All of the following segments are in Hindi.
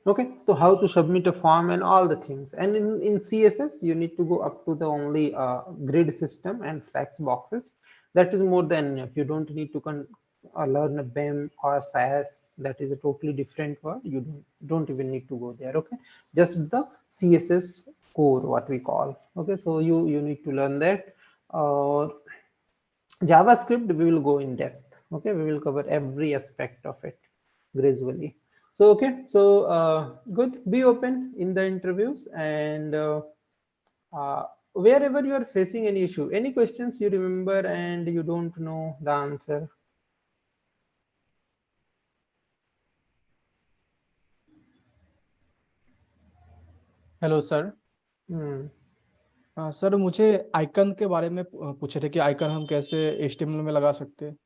Okay, so how to submit a form and all the things. And in CSS, you need to go up to the only grid system and flex boxes. That is more than enough. You don't need to learn a BEM or SAS. That is a totally different word. You don't even need to go there. Okay, just the CSS core, what we call. Okay, so you need to learn that. Uh, JavaScript, we will go in depth. Okay, we will cover every aspect of it gradually. So, okay, so good. Be open in the interviews and wherever you are facing any issue, any questions you remember and you don't know the answer. Hello sir. Hmm. Sir मुझे आइकन के बारे में पूछे थे कि आइकन हम कैसे HTML में लगा सकते हैं।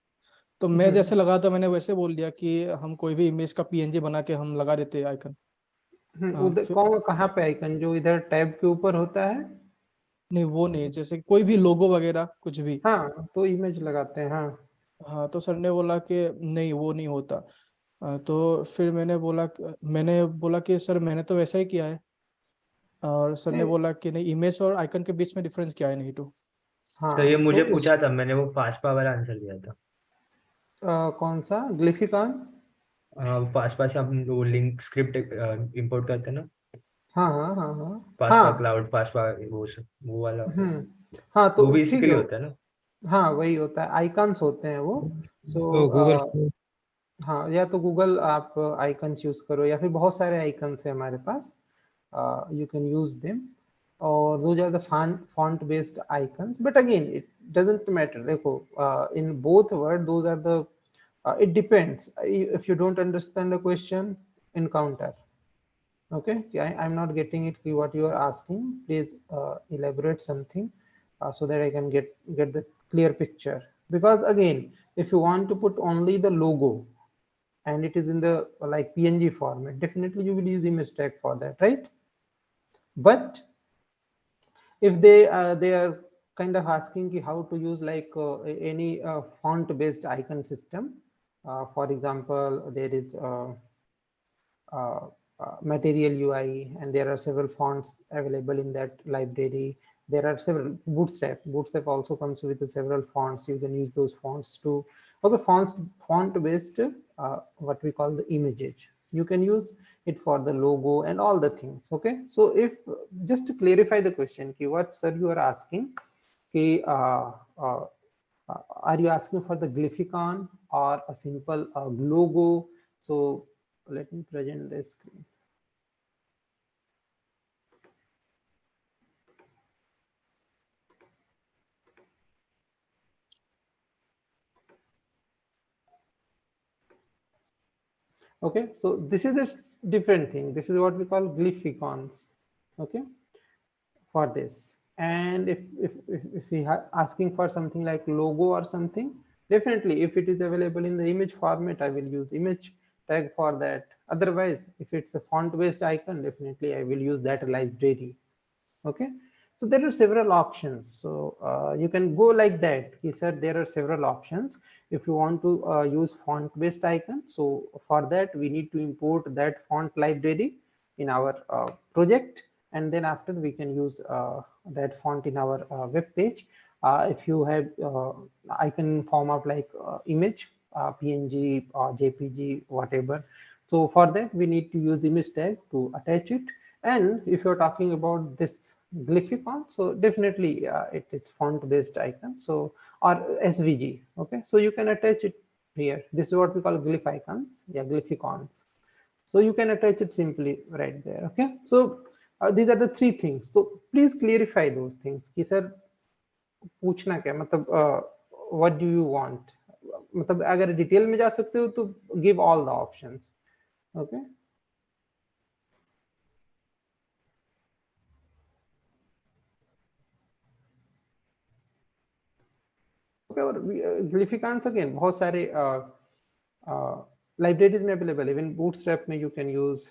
तो मैं Hmm. जैसे लगा था मैंने वैसे बोल दिया कि हम कोई भी इमेज का PNG बना के हम लगा देते हैं आइकन। उधर फिर कौन कहाँ पे आइकन जो इधर टैब के ऊपर होता है? नहीं, वो नहीं, जैसे कोई भी लोगो वगैरह कुछ भी। हाँ, तो इमेज लगाते हैं, हाँ। हाँ, तो सर ने बोला कि नहीं वो नहीं होता। तो फिर मैंने बोला कि सर मैंने तो वैसा ही किया है। और सर ने नहीं, बोला कि नहीं, इमेज और आइकन के बीच में डिफरेंस क्या है, नहीं तो। तो ये हाँ, मुझे तो पूछा था, मैंने वो फास्ट पावर आंसर दिया था। कौन सा ग्लिफिकॉन? फास्ट पास हम वो लिंक स्क्रिप्ट इंपोर्ट करते हैं ना, हाँ हाँ हाँ हाँ फास्ट पावर हाँ। क्लाउड, फास्ट पावर वो वाला, हाँ, तो वो भी इसी ठीक के है। लिए होता है ना। हाँ, वही होता है, आइकन्स होते हैं वो। तो गूगल। सो हाँ, या तो गूगल आप आइकन्स यूज करो या फिर बहुत सारे आइकन्स है हमारे पास, यू कैन यूज देम। और those are the font based icons, but again it doesn't matter. देखो, in both word those are the, it depends. If you don't understand the question, encounter. Okay, I'm not getting it. What you are asking, please elaborate something so that I can get the clear picture. Because again, if you want to put only the logo and it is in the like PNG format, definitely you will use image tag for that, right? But if they are kind of asking how to use like any font based icon system, for example, there is uh, material UI, and there are several fonts available in that library. There are several Bootstrap also comes with several fonts. You can use those fonts to, okay, font based what we call the images. You can use it for the logo and all the things. Okay, so if just to clarify the question, what sir you are asking, कि, uh, are you asking for the glyphicon or a simple logo? So let me present the screen. Okay, so this is a different thing. This is what we call glyphicons. Okay, for this. And if we are asking for something like logo or something, definitely if it is available in the image format, I will use image tag for that. Otherwise, if it's a font based icon, definitely I will use that library. Okay, so there are several options. So you can go like that. Sir, there are several options. If you want to use font based icon, so for that we need to import that font library in our project, and then after we can use that font in our web page. If you have icon format like image, PNG or JPG, whatever, so for that we need to use image tag to attach it. And if you're talking about this glyphicon, so definitely it is font based icon, so or SVG. Okay, so you can attach it here. This is what we call glyph icons, yeah, glyphicons. So you can attach it simply right there. Okay, so these are the three things, so please clarify those things कि sir पूछना क्या मतलब, what do you want, मतलब अगर डिटेल में जा सकते हो तो give all the options. Okay, okay. और ग्लिफिकांस अगेन बहुत सारे लाइब्रेरीज में अवेलेबल है। इवन बूटस्ट्रैप में यू कैन यूज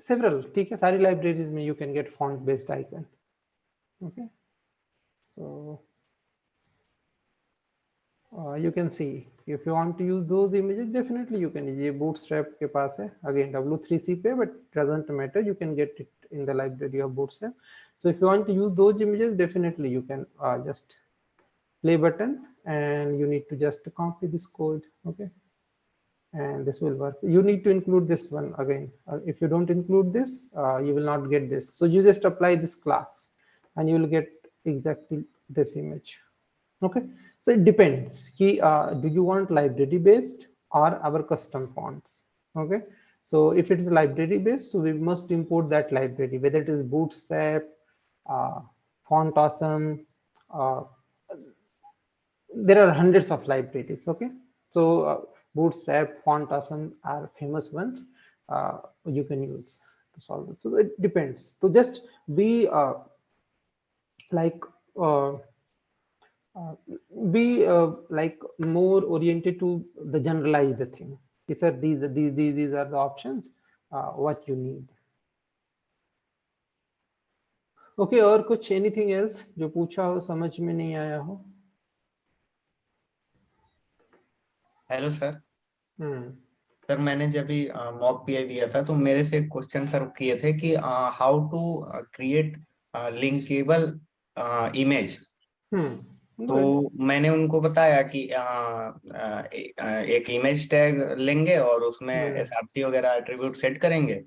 सेवरल, ठीक है, सारी लाइब्रेरीज में you can gate font based icon. Okay, so You can see if you want to use those images, definitely you can. ये bootstrap के पास है again W3C पे, but doesn't matter, you can get it in the library of bootstrap. So if you want to use those images, definitely you can just play button, and you need to just copy this code, okay, and this will work. You need to include this one again. If you don't include this, you will not get this. So you just apply this class and you will get exactly this image. Okay, so it depends. Do you want library based or our custom fonts? Okay, so if it is library based, so we must import that library, whether it is Bootstrap, Font Awesome. There are hundreds of libraries. Okay, so Bootstrap, Font Awesome are famous ones you can use to solve it. So it depends. So just be like like more oriented to the generalized thing. These are the options what you need. Okay, और कुछ anything else जो पूछा हो समझ में नहीं आया हो? Hello sir. सर मैंने जब भी मॉक पीआई दिया था तो मेरे से क्वेश्चन सर किए थे कि how to create linkable image. तो मैंने उनको बताया कि एक इमेज टैग लेंगे और उसमें एसआरसी वगैरह एट्रीब्यूट सेट करेंगे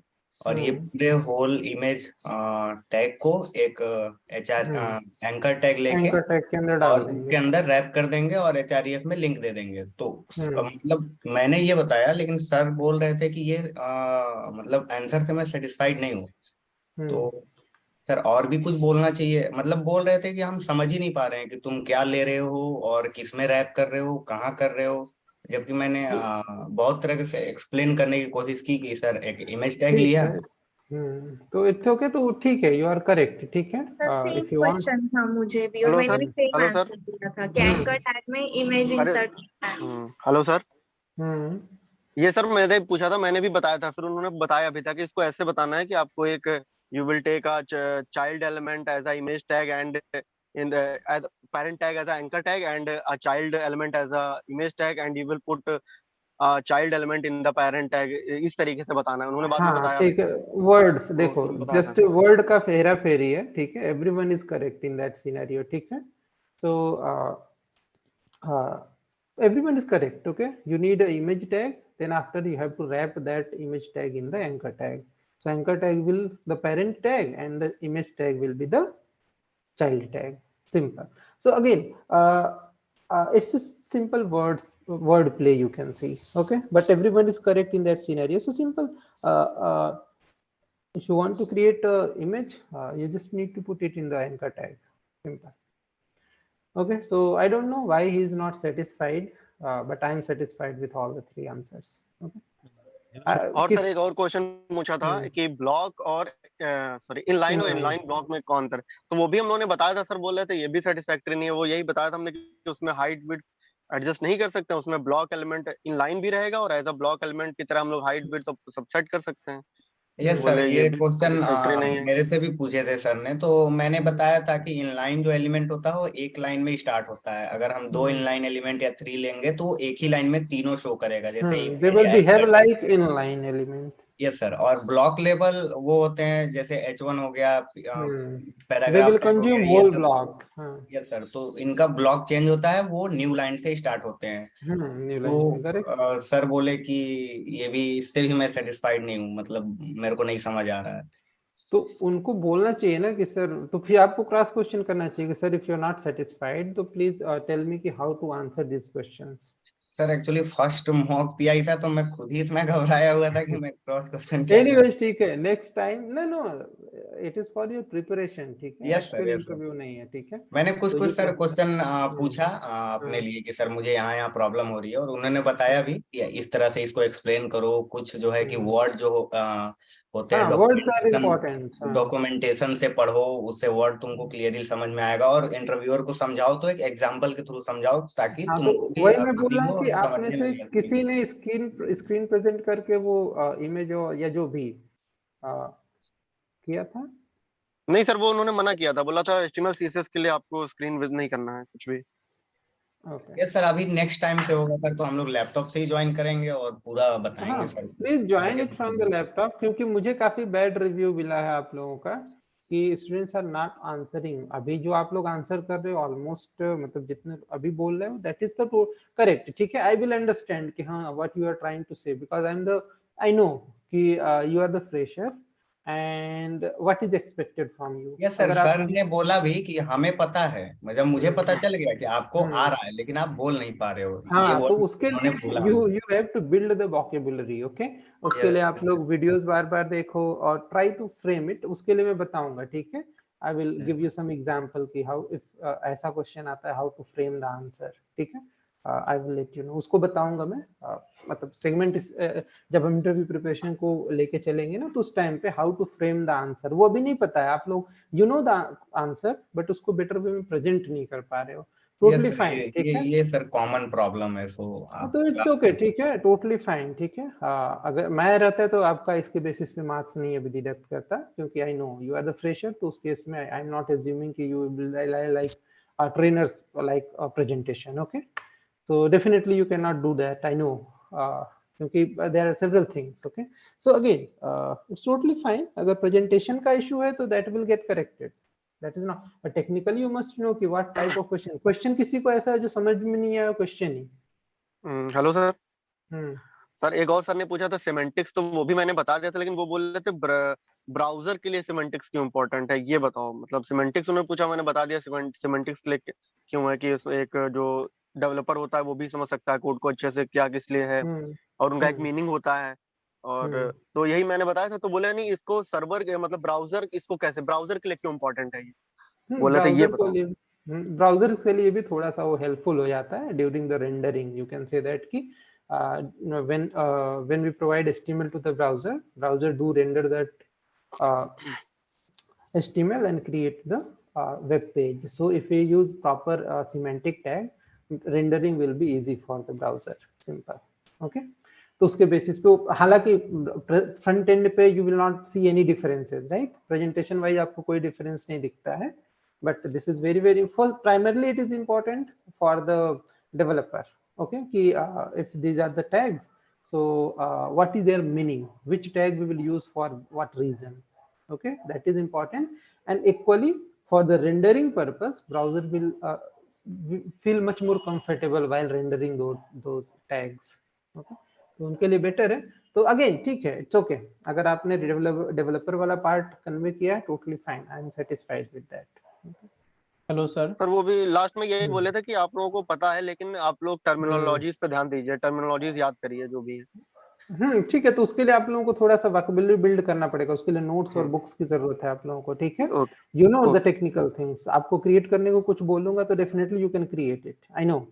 और ये पूरे होल इमेज टैग को एक एचआर एंकर टैग लेके और उसके अंदर रैप कर देंगे और एचआरईएफ में लिंक दे देंगे। तो मतलब मैंने ये बताया, लेकिन सर बोल रहे थे कि ये मतलब आंसर से मैं सेटिस्फाइड नहीं हूँ। तो सर और भी कुछ बोलना चाहिए, मतलब बोल रहे थे कि हम समझ ही नहीं पा रहे हैं कि तुम क्या ले रहे हो और किस में रैप कर रहे हो, कहाँ कर रहे हो। जबकि मैंने बहुत तरह से एक्सप्लेन करने की कोशिश की कि सर एक इमेज टैग लिया। तो इट्स ओके, तो ठीक है, यू आर करेक्ट, ठीक है। इफ यू वांट क्वेश्चन था मुझे भी और मैंने भी सेम आंसर दिया था कि एंकर टैग में इमेज इंसर्ट करना है। हेलो सर, ये सर मैंने पूछा था, मैंने भी बताया था, फिर उन्होंने बताया भी था कि इसको ऐसे बताना है कि आपको एक you will take a child element as a image tag and in the as parent tag as a anchor tag and a child element as a image tag and you will put a child element in the parent tag। इस तरीके से बताना है उन्होंने बाद में बताया। ठीक है, वर्ड्स देखो, जस्ट वर्ड का फेरा फेरी है, ठीक है, everyone is correct in that scenario, ठीक है। सो everyone is correct, okay। You need an image tag, then after you have to wrap that image tag in the anchor tag. So anchor tag will the parent tag and the image tag will be the child tag. Simple. So again it's a simple word play, you can see, okay, but everyone is correct in that scenario. So simple. If you want to create a image, you just need to put it in the anchor tag. Simple. Okay, so I don't know why he is not satisfied, but I am satisfied with all the three answers. Okay. और सर एक और क्वेश्चन पूछा था कि ब्लॉक और सॉरी इनलाइन और इनलाइन ब्लॉक में कौन अंतर, तो वो भी हम लोगों ने बताया था। सर बोल रहे थे ये भी सेटिस्फैक्टरी नहीं है, वो यही बताया था हमने कि उसमें हाइट विड्थ एडजस्ट नहीं कर सकते, उसमें ब्लॉक एलिमेंट इनलाइन भी रहेगा और एज अ ब्लॉक एलिमेंट की तरह हम लोग हाइट विड्थ तो सब सेट कर सकते हैं। यस सर, ये क्वेश्चन मेरे से भी पूछे थे सर ने, तो मैंने बताया था कि इनलाइन जो एलिमेंट होता है वो एक लाइन में स्टार्ट होता है। अगर हम दो इनलाइन एलिमेंट या 3 लेंगे तो एक ही लाइन में तीनों शो करेगा, जैसे they will be have like inline element। Yes sir, और ब्लॉक लेवल वो होते हैं जैसे H1 हो गया, they will consume whole block। Yes sir, तो इनका ब्लॉक चेंज होता है, वो न्यू लाइन से स्टार्ट होते हैं। तो सर बोले कि ये भी, इससे भी मैं सेटिस्फाइड नहीं हूँ, मतलब मेरे को नहीं समझ आ रहा है। तो उनको बोलना चाहिए ना कि सर, तो फिर आपको क्रॉस क्वेश्चन करना चाहिए कि sir if you are not satisfied तो प्लीज टेल मी कि how to answer this questions. Sir actually first mock PI था तो मैं खुद ही इतना घबराया हुआ था कि मैं क्रॉस क्वेश्चन क्या। एनीवेज ठीक है, next time no it is for your preparation, ठीक है। यस सर, इंटरव्यू नहीं है, ठीक है। मैंने कुछ सर क्वेश्चन पूछा अपने लिए कि सर मुझे यहाँ प्रॉब्लम हो रही है, और उन्होंने बताया भी कि इस तरह से इसको एक्सप्लेन करो। कुछ जो है कि वर्ड जो होते हैं डॉक्यूमेंटेशन से पढ़ो, उससे वर्ड तुमको क्लियरली समझ में आएगा, और इंटरव्यूअर को समझाओ तो एक एग्जांपल के थ्रू समझाओ ताकि वही मैं बोल रहा हूँ कि आप में से किसी ने स्क्रीन प्रेजेंट करके वो इमेज या जो भी किया था। नहीं सर, वो उन्होंने मना किया था, बोला था HTML CSS के लिए आपको स्क्रीन विजिट नहीं करना है कुछ भी। ओके यस सर, अभी नेक्स्ट टाइम से होगा सर तो हम लोग लैपटॉप से ही ज्वाइन करेंगे और पूरा बताएंगे हाँ सर। प्लीज ज्वाइन आगे इट फ्रॉम द लैपटॉप, क्योंकि मुझे काफी बैड रिव्यू मिला है आप लोगों का कि स्टूडेंट्स आर नॉट आंसरिंग। अभी जो आप लोग आंसर कर रहे हो ऑलमोस्ट, मतलब जितने अभी बोल रहे हो दैट इज द करेक्ट, ठीक है। आई विल अंडरस्टैंड कि हाँ what you are trying to say, because I know कि you are the fresher and what is expected from you. Yes sir, अगर आप सर ने बोला भी कि हमें पता है, मतलब मुझे पता चल गया कि आपको आ हम्म, रहा है लेकिन आप बोल नहीं पा रहे हो, ये हाँ तो वर्ड उसके उन्होंने लिए बोला यू हमें। You have to build the vocabulary, okay. उसके लिए आप यस लोग वीडियोस बार बार देखो और ट्राई टू फ्रेम इट, उसके लिए मैं बताऊंगा, ठीक है। I will give you some example कि हाउ इफ ऐसा क्वेश्चन आता है how to frame the answer, ठीक है। I will let you know, उसको बताऊंगा मैं। मतलब सेगमेंट जब हम इंटरव्यू प्रिपरेशन को लेके चलेंगे ना, तो उस टाइम पे how to frame the answer वो अभी नहीं पता है आप लोग, you know the answer but उसको बेटर वे में प्रेजेंट नहीं कर पा रहे हो, यस टोटली सर, फाइन, ठीक है। ये सर कॉमन प्रॉब्लम है, सो हाँ, आप तो इट्स ओके, ठीक है, टोटली फाइन, ठीक है। हाँ अगर मैं रहता तो आपका इसके बेसिस पे मार्क्स नहीं अभी डिडक्ट करता, क्योंकि I know you are the fresher, तो उस केस में आई एम नॉट एज्यूमिंग कि you will like trainers like presentation, okay. so definitely you cannot do that, I know, क्योंकि there are several things, okay। so again it's totally fine, अगर presentation का issue है तो that will get corrected, that is not, but technically you must know कि what type of question किसी को ऐसा है जो समझ में नहीं आया क्वेश्चन ही। Hello sir. हम्म सर एक और सर ने पूछा था सिमेंटिक्स, तो वो भी मैंने बता दिया था, लेकिन वो बोल रहे थे ब्राउजर के लिए सिमेंटिक्स क्यों इंपॉर्टेंट है, ये बताओ। मतलब सिमेंटिक्स उन्होंने पूछा, मैंने बता दिया सिमेंटिक्स क्यों है कि इसमें एक जो डेवलपर होता है वो भी समझ सकता है कोड को अच्छे से, क्या किस लिए है, हम्म और उनका एक हम्म मीनिंग होता है। और हम्म तो यही मैंने बताया था, तो बोले नहीं इसको सर्वर के मतलब ब्राउजर, इसको कैसे ब्राउजर के लिए क्यों इंपॉर्टेंट है ये, बोले थे ये बताओ। ब्राउजर के लिए भी थोड़ा सा वो हेल्पफुल हो जाता है during the rendering, you can say that कि when we provide HTML to the browser do render that HTML and create the web page. So if we use proper semantic tag, rendering will be easy for the browser, simple, okay। तो उसके बेसिस पे हालांकि फ्रंट एंड पे you will not see any differences, right, presentation wise आपको कोई डिफरेंस नहीं दिखता है, but this is very for primarily it is important for the developer, okay कि if these are the tags, so what is their meaning, which tag we will use for what reason, okay, that is important। and equally for the rendering purpose browser will feel much more comfortable while rendering those tags, okay। तो उनके लिए बेटर है। तो अगेन ठीक है, इट्स ओके, अगर आपने डेवलपर वाला पार्ट कन्वे किया है totally fine, I am satisfied with that. Hello sir. Sir वो भी लास्ट में यही बोले थे कि आप लोगों को पता है, लेकिन आप लोग टर्मिनोलॉजीज पे ध्यान दीजिए, टर्मिनोलॉजीज याद करिए जो भी है। ठीक है, तो उसके लिए आप लोगों को थोड़ा सा वोकैबुलरी बिल्ड करना पड़ेगा, उसके लिए नोट्स और हम्म, बुक्स की जरूरत है आप लोगों को, ठीक है। Okay you know the okay. Technical things, आपको क्रिएट करने को कुछ बोलूंगा तो definitely you can create it, I know,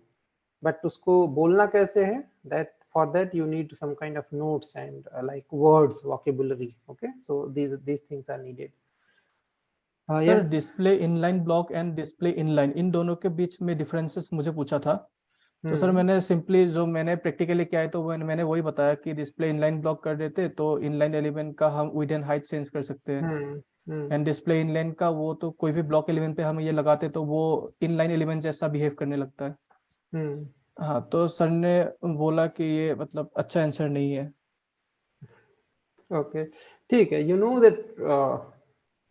but उसको बोलना कैसे है, that for that you need some kind of notes and like words vocabulary, okay, so these things are needed। Sir yes display inline block and display inline, इन दोनों के बीच में डिफरेंसेस मुझे पूछा था। तो सर मैंने सिंपली जो मैंने प्रैक्टिकली किया है तो मैंने वही बताया कि डिस्प्ले इनलाइन ब्लॉक कर देते तो इनलाइन एलिमेंट का हम विड्थ एंड हाइट चेंज कर सकते हैं, एंड डिस्प्ले इनलाइन का वो तो कोई भी ब्लॉक एलिमेंट पे हम ये लगाते तो वो इनलाइन एलिमेंट जैसा बिहेव करने लगता है। हाँ तो सर ने बोला कि ये मतलब अच्छा आंसर नहीं है। okay ठीक है, you know that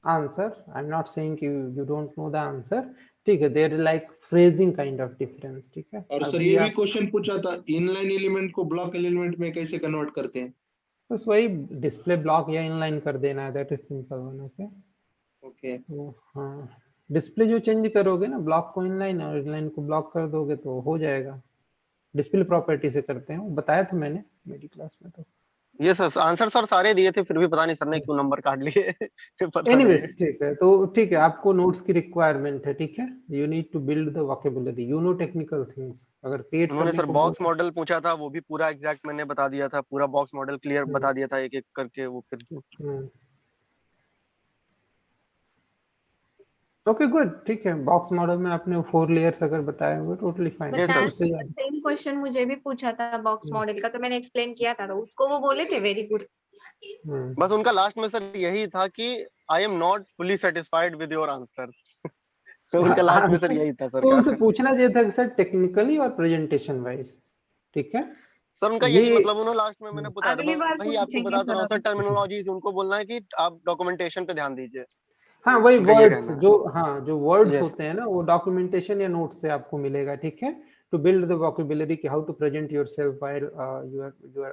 answer, I'm not saying you don't know the answer, ठीक है, there is like phrasing kind of difference, ठीक है। और सर अभी ये भी आप क्वेश्चन पूछा था, इनलाइन एलिमेंट को ब्लॉक एलिमेंट में कैसे कन्वर्ट करते हैं। बस वही डिस्प्ले ब्लॉक या इनलाइन कर देना है, that is simple one, okay okay हाँ, डिस्प्ले जो चेंज करोगे ना, ब्लॉक को इनलाइन और इनलाइन को ब्लॉक कर दोगे तो हो जाएगा, डिस्प्ले प्रॉपर्टी से करते हैं, वो बताया था मैंने मेरी क्लास में। तो ये सर आंसर सर सारे दिए थे, फिर भी पता नहीं सर ने क्यों नंबर काट लिए पता नहीं एनीवेज है। ठीक है, तो ठीक है, आपको नोट्स की रिक्वायरमेंट है, ठीक है, you need to build the vocabulary, you know technical things, अगर क्रिएट उन्होंने करने सर को बॉक्स बोला। मॉडल पूछा था, वो भी पूरा एग्जैक्ट मैंने बता दिया था, पूरा बॉक्स मॉडल क्लियर बता दिया था एक एक करके, वो फिर ओके गुड, ठीक है, बॉक्स मॉडल में आपने 4 लेयर्स अगर बताए हुए टोटली फाइन, जी सर। उससे सेम क्वेश्चन मुझे भी पूछा था बॉक्स मॉडल का, तो मैंने एक्सप्लेन किया था, तो उसको वो बोले थे वेरी गुड। बस उनका लास्ट में सर यही था कि I am not fully satisfied with your answer. उनका लास्ट में सर यही था सर तो उनसे का। पूछना चाहिए था कि सर टेक्निकली और प्रेजेंटेशन वाइज, ठीक है सर उनका ये यही मतलब उन्होंने लास्ट में मैंने पूछा था अगली बार वही आपको पूछेंगे बताता सर रहा हूँ सर, अभी। टर्मिनोलॉजीज उनको बोलना है कि आप डॉक्यूमेंटेशन पे ध्यान दीजिए। हाँ वही उनका ये वर्ड्स कहना है। जो, हाँ जो वर्ड्स यस होते हैं ना वो डॉक्यूमेंटेशन या नोट से आपको मिलेगा, ठीक है, टू बिल्ड द वोकैबुलरी कि how to present yourself while you are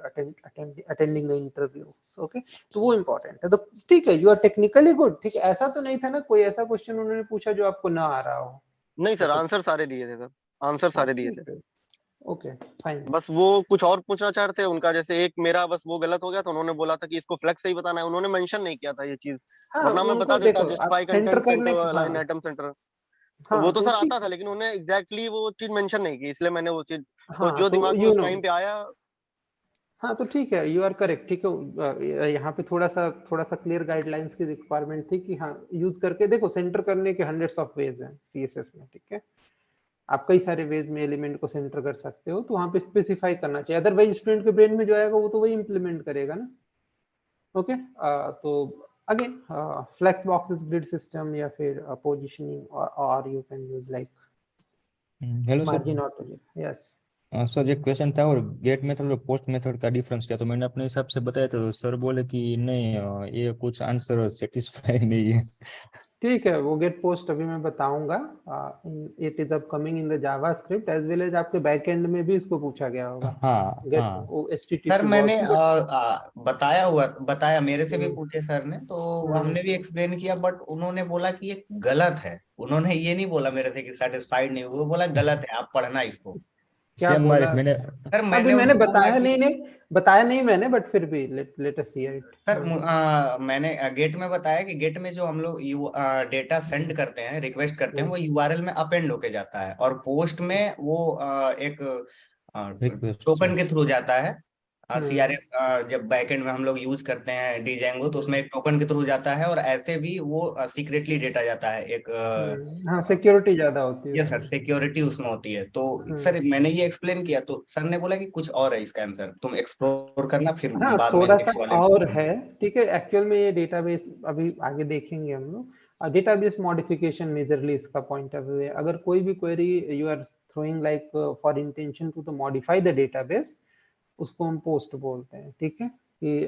attending the interview, okay, तो वो इम्पोर्टेंट है। तो ठीक है, यू आर टेक्निकली गुड, ठीक है, ऐसा तो नहीं था ना कोई ऐसा क्वेश्चन उन्होंने पूछा जो आपको ना आ रहा हो? नहीं सर, मतलब आंसर सारे दिए थे सर, आंसर हाँ सारे दिए थे। ठीक है, ओके फाइन। बस वो कुछ और पूछना चाह रहे थे उनका, जैसे एक मेरा बस वो गलत हो गया तो उन्होंने बोला था कि इसको फ्लेक्स से ही बताना है, उन्होंने मेंशन नहीं किया था ये चीज, हाँ वरना मैं उनको बता देता देखो आप जस्टिफाई सेंटर कंटेंट करने सेंटर हाँ लाइन आइटम सेंटर, तो वो हाँ तो तो सर ठीक आता था, है, लेकिन उन्होंने एग्जैक्टली वो चीज मेंशन नहीं की, इसलिए मैंने वो चीज तो हाँ जो तो दिमाग में यू उस नो टाइम पे आया। हाँ तो ठीक है, यू आर करेक्ट, ठीक है, यहाँ पे थोड़ा सा क्लियर गाइडलाइंस की रिक्वायरमेंट थी कि हाँ यूज करके देखो, सेंटर करने के हंड्रेड्स ऑफ वेज हैं सीएसएस में, ठीक है, आप कई सारे वेज में एलिमेंट को सेंटर कर सकते हो, तो वहाँ पे स्पेसिफाई करना चाहिए, अदरवाइज स्टूडेंट के ब्रेन में जो आएगा वो तो वही इंप्लीमेंट करेगा ना, ओके। तो again flex boxes, grid system या फिर पोजिशनिंग और you can use like hello sir. Margin auto, yes. Sir एक क्वेश्चन था, और गेट मेथड और पोस्ट मेथड का डिफरेंस क्या? तो मैंने अपने हिसाब से बताया, तो सर बोले कि नहीं ये कुछ आंसर सेटिस्फाई नहीं है। ठीक है, वो गेट पोस्ट अभी मैं बताऊंगा, it is upcoming in the JavaScript as well as आपके बैकएंड में भी इसको पूछा गया होगा, हाँ गेट हाँ। वो सर एचटीटीपी मैंने बट बताया, मेरे से भी पूछे सर ने, तो हमने भी एक्सप्लेन किया, बट उन्होंने बोला कि ये गलत है। उन्होंने ये नहीं बोला मेरे से कि सेटिस्फाइड नहीं, वो बोला गलत है, आप पढ़ना इसको। क्या सेम बोला? मार्क मैंने। सर अभी मैंने मैंने उनको बोला कि बताया नहीं मैंने, बट फिर भी let us here it. Sir मैंने गेट में बताया कि गेट में जो हम लोग डेटा सेंड करते हैं, रिक्वेस्ट करते हैं, वो यूआरएल में अपेंड होके जाता है, और पोस्ट में वो एक रिक्वेस्ट से। टोकन के थ्रू जाता है। हम्म सीआरएफ जब बैकएंड में हम लोग यूज करते हैं डीजेंगो, तो उसमें एक टोकन के थ्रू जाता है, और ऐसे भी वो सीक्रेटली डेटा जाता है एक हाँ सिक्योरिटी ज्यादा होती है ये सर उसमें। सिक्योरिटी उसमें होती है। तो सर हम्म मैंने ये एक्सप्लेन किया, तो सर ने बोला कि कुछ और है इसका आंसर, तुम एक्सप्लोर करना, फिर हाँ बाद में थोड़ा सा नेक्स्ट वाले में और बताऊंगा। है, ठीक है, एक्चुअल में ये डेटाबेस अभी आगे देखेंगे हम लोग, डेटाबेस मॉडिफिकेशन मेजरली इसका पॉइंट ऑफ व्यू है। अगर कोई भी query you are throwing like for intention to modify the database, उसको हम पोस्ट बोलते हैं, ठीक है, कि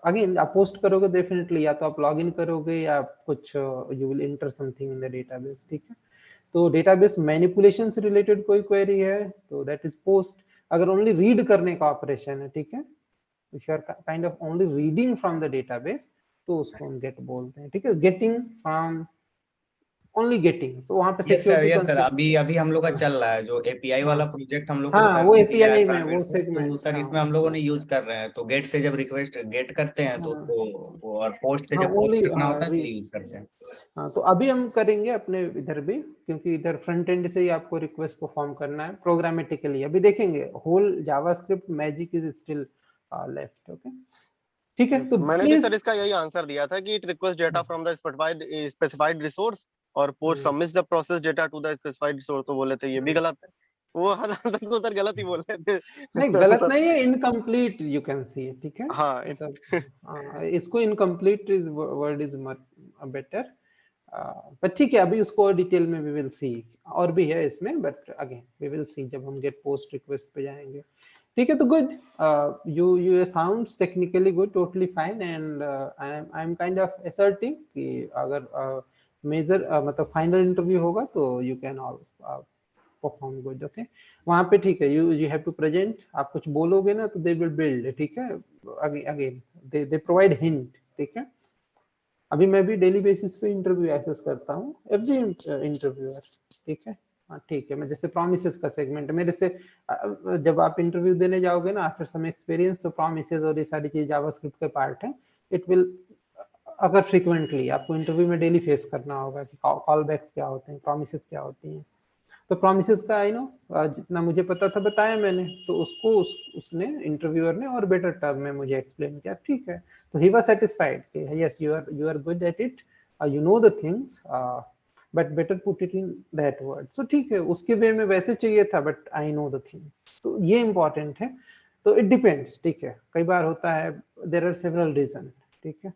अगेन आप पोस्ट करोगे डेफिनेटली, या तो आप लॉग इन करोगे या कुछ you will enter something in the database, ठीक है। तो डेटाबेस मैनिपुलेशन से रिलेटेड कोई क्वेरी है तो दैट इज पोस्ट। अगर ओनली रीड करने का ऑपरेशन है, ठीक है, if you are kind of only reading from the database, तो उसको हम गेट बोलते हैं, ठीक है, गेटिंग फ्रॉम ओनली गेटिंग, तो वहां पे सिक्योरिटी यस सर, कंसेप्ट। अभी अभी हम लोग का चल रहा है जो एपीआई हाँ वाला प्रोजेक्ट हम लोग को हाँ सर वो ने दिया है एपीआई में प्राइवेट वो से, तो सेगमेंट, सर हाँ इसमें हम लोगों उसको ने यूज कर रहे हैं, तो गेट से जब रिक्वेस्ट गेट करते हैं तो हाँ और पोस्ट से हाँ जब पोस्ट ओनली करना होता है तो यूज करते हैं। हाँ तो अभी हम करेंगे अपने इधर भी, क्योंकि इधर फ्रंट एंड से ही आपको रिक्वेस्ट परफॉर्म करना है प्रोग्रामेटिकली, अभी देखेंगे whole JavaScript magic is still left, okay, ठीक है, तो मैंने भी प्लीज सर इसका यही आंसर दिया था कि it request data from the specified resource और post submits the process data to the specified resource, तो बोले थे ये भी गलत है, वो हर आंसर को उधर गलत ही बोल रहे थे। नहीं गलत नहीं है, इनकम्प्लीट यू कैन सी, ठीक है, हाँ मतलब इसको incomplete is word is better, पर ठीक है, अभी उसको डिटेल में वी विल सी, और भी है इसमें, but again we will see जब हम गेट पोस्ट रिक्वेस्ट पे जाएंगे, ठीक है। तो good, you sounds technically good, totally fine, and I am kind of asserting कि अगर मेजर मतलब फाइनल इंटरव्यू होगा तो you can all perform good, okay. वहां पे ठीक है, यू हैव टू प्रेजेंट, आप कुछ बोलोगे ना तो दे विल बिल्ड, ठीक है, अगेन दे प्रोवाइड हिंट, ठीक है। अभी मैं भी डेली बेसिस पे इंटरव्यू एक्सेस करता हूँ, एवरी इंटरव्यूअर, ठीक है, हाँ ठीक है, मैं जैसे प्रोमिसेस का सेगमेंट मेरे से जब आप इंटरव्यू देने जाओगे ना आफ्टर सम एक्सपीरियंस, तो प्रोमिसेस और ये सारी चीज जावास्क्रिप्ट के पार्ट है, इट विल, अगर फ्रीक्वेंटली आपको इंटरव्यू में डेली फेस करना होगा कि कॉल बैक्स क्या होते हैं, प्रोमिसेस क्या होती हैं, तो प्रोमिसेस का आई नो जितना मुझे पता था बताया मैंने, तो उसको उसने इंटरव्यूअर ने और बेटर टर्म में मुझे एक्सप्लेन किया, ठीक है, तो ही वाज सेटिस्फाइड कि yes you are good at it, you know the things, but better put it in that word, so ठीक है, उसके वे में वैसे चाहिए था, but I know the things, तो ये इंपॉर्टेंट है। तो इट डिपेंड्स, ठीक है, कई बार होता है देयर आर सेवरल रीजन, ठीक है,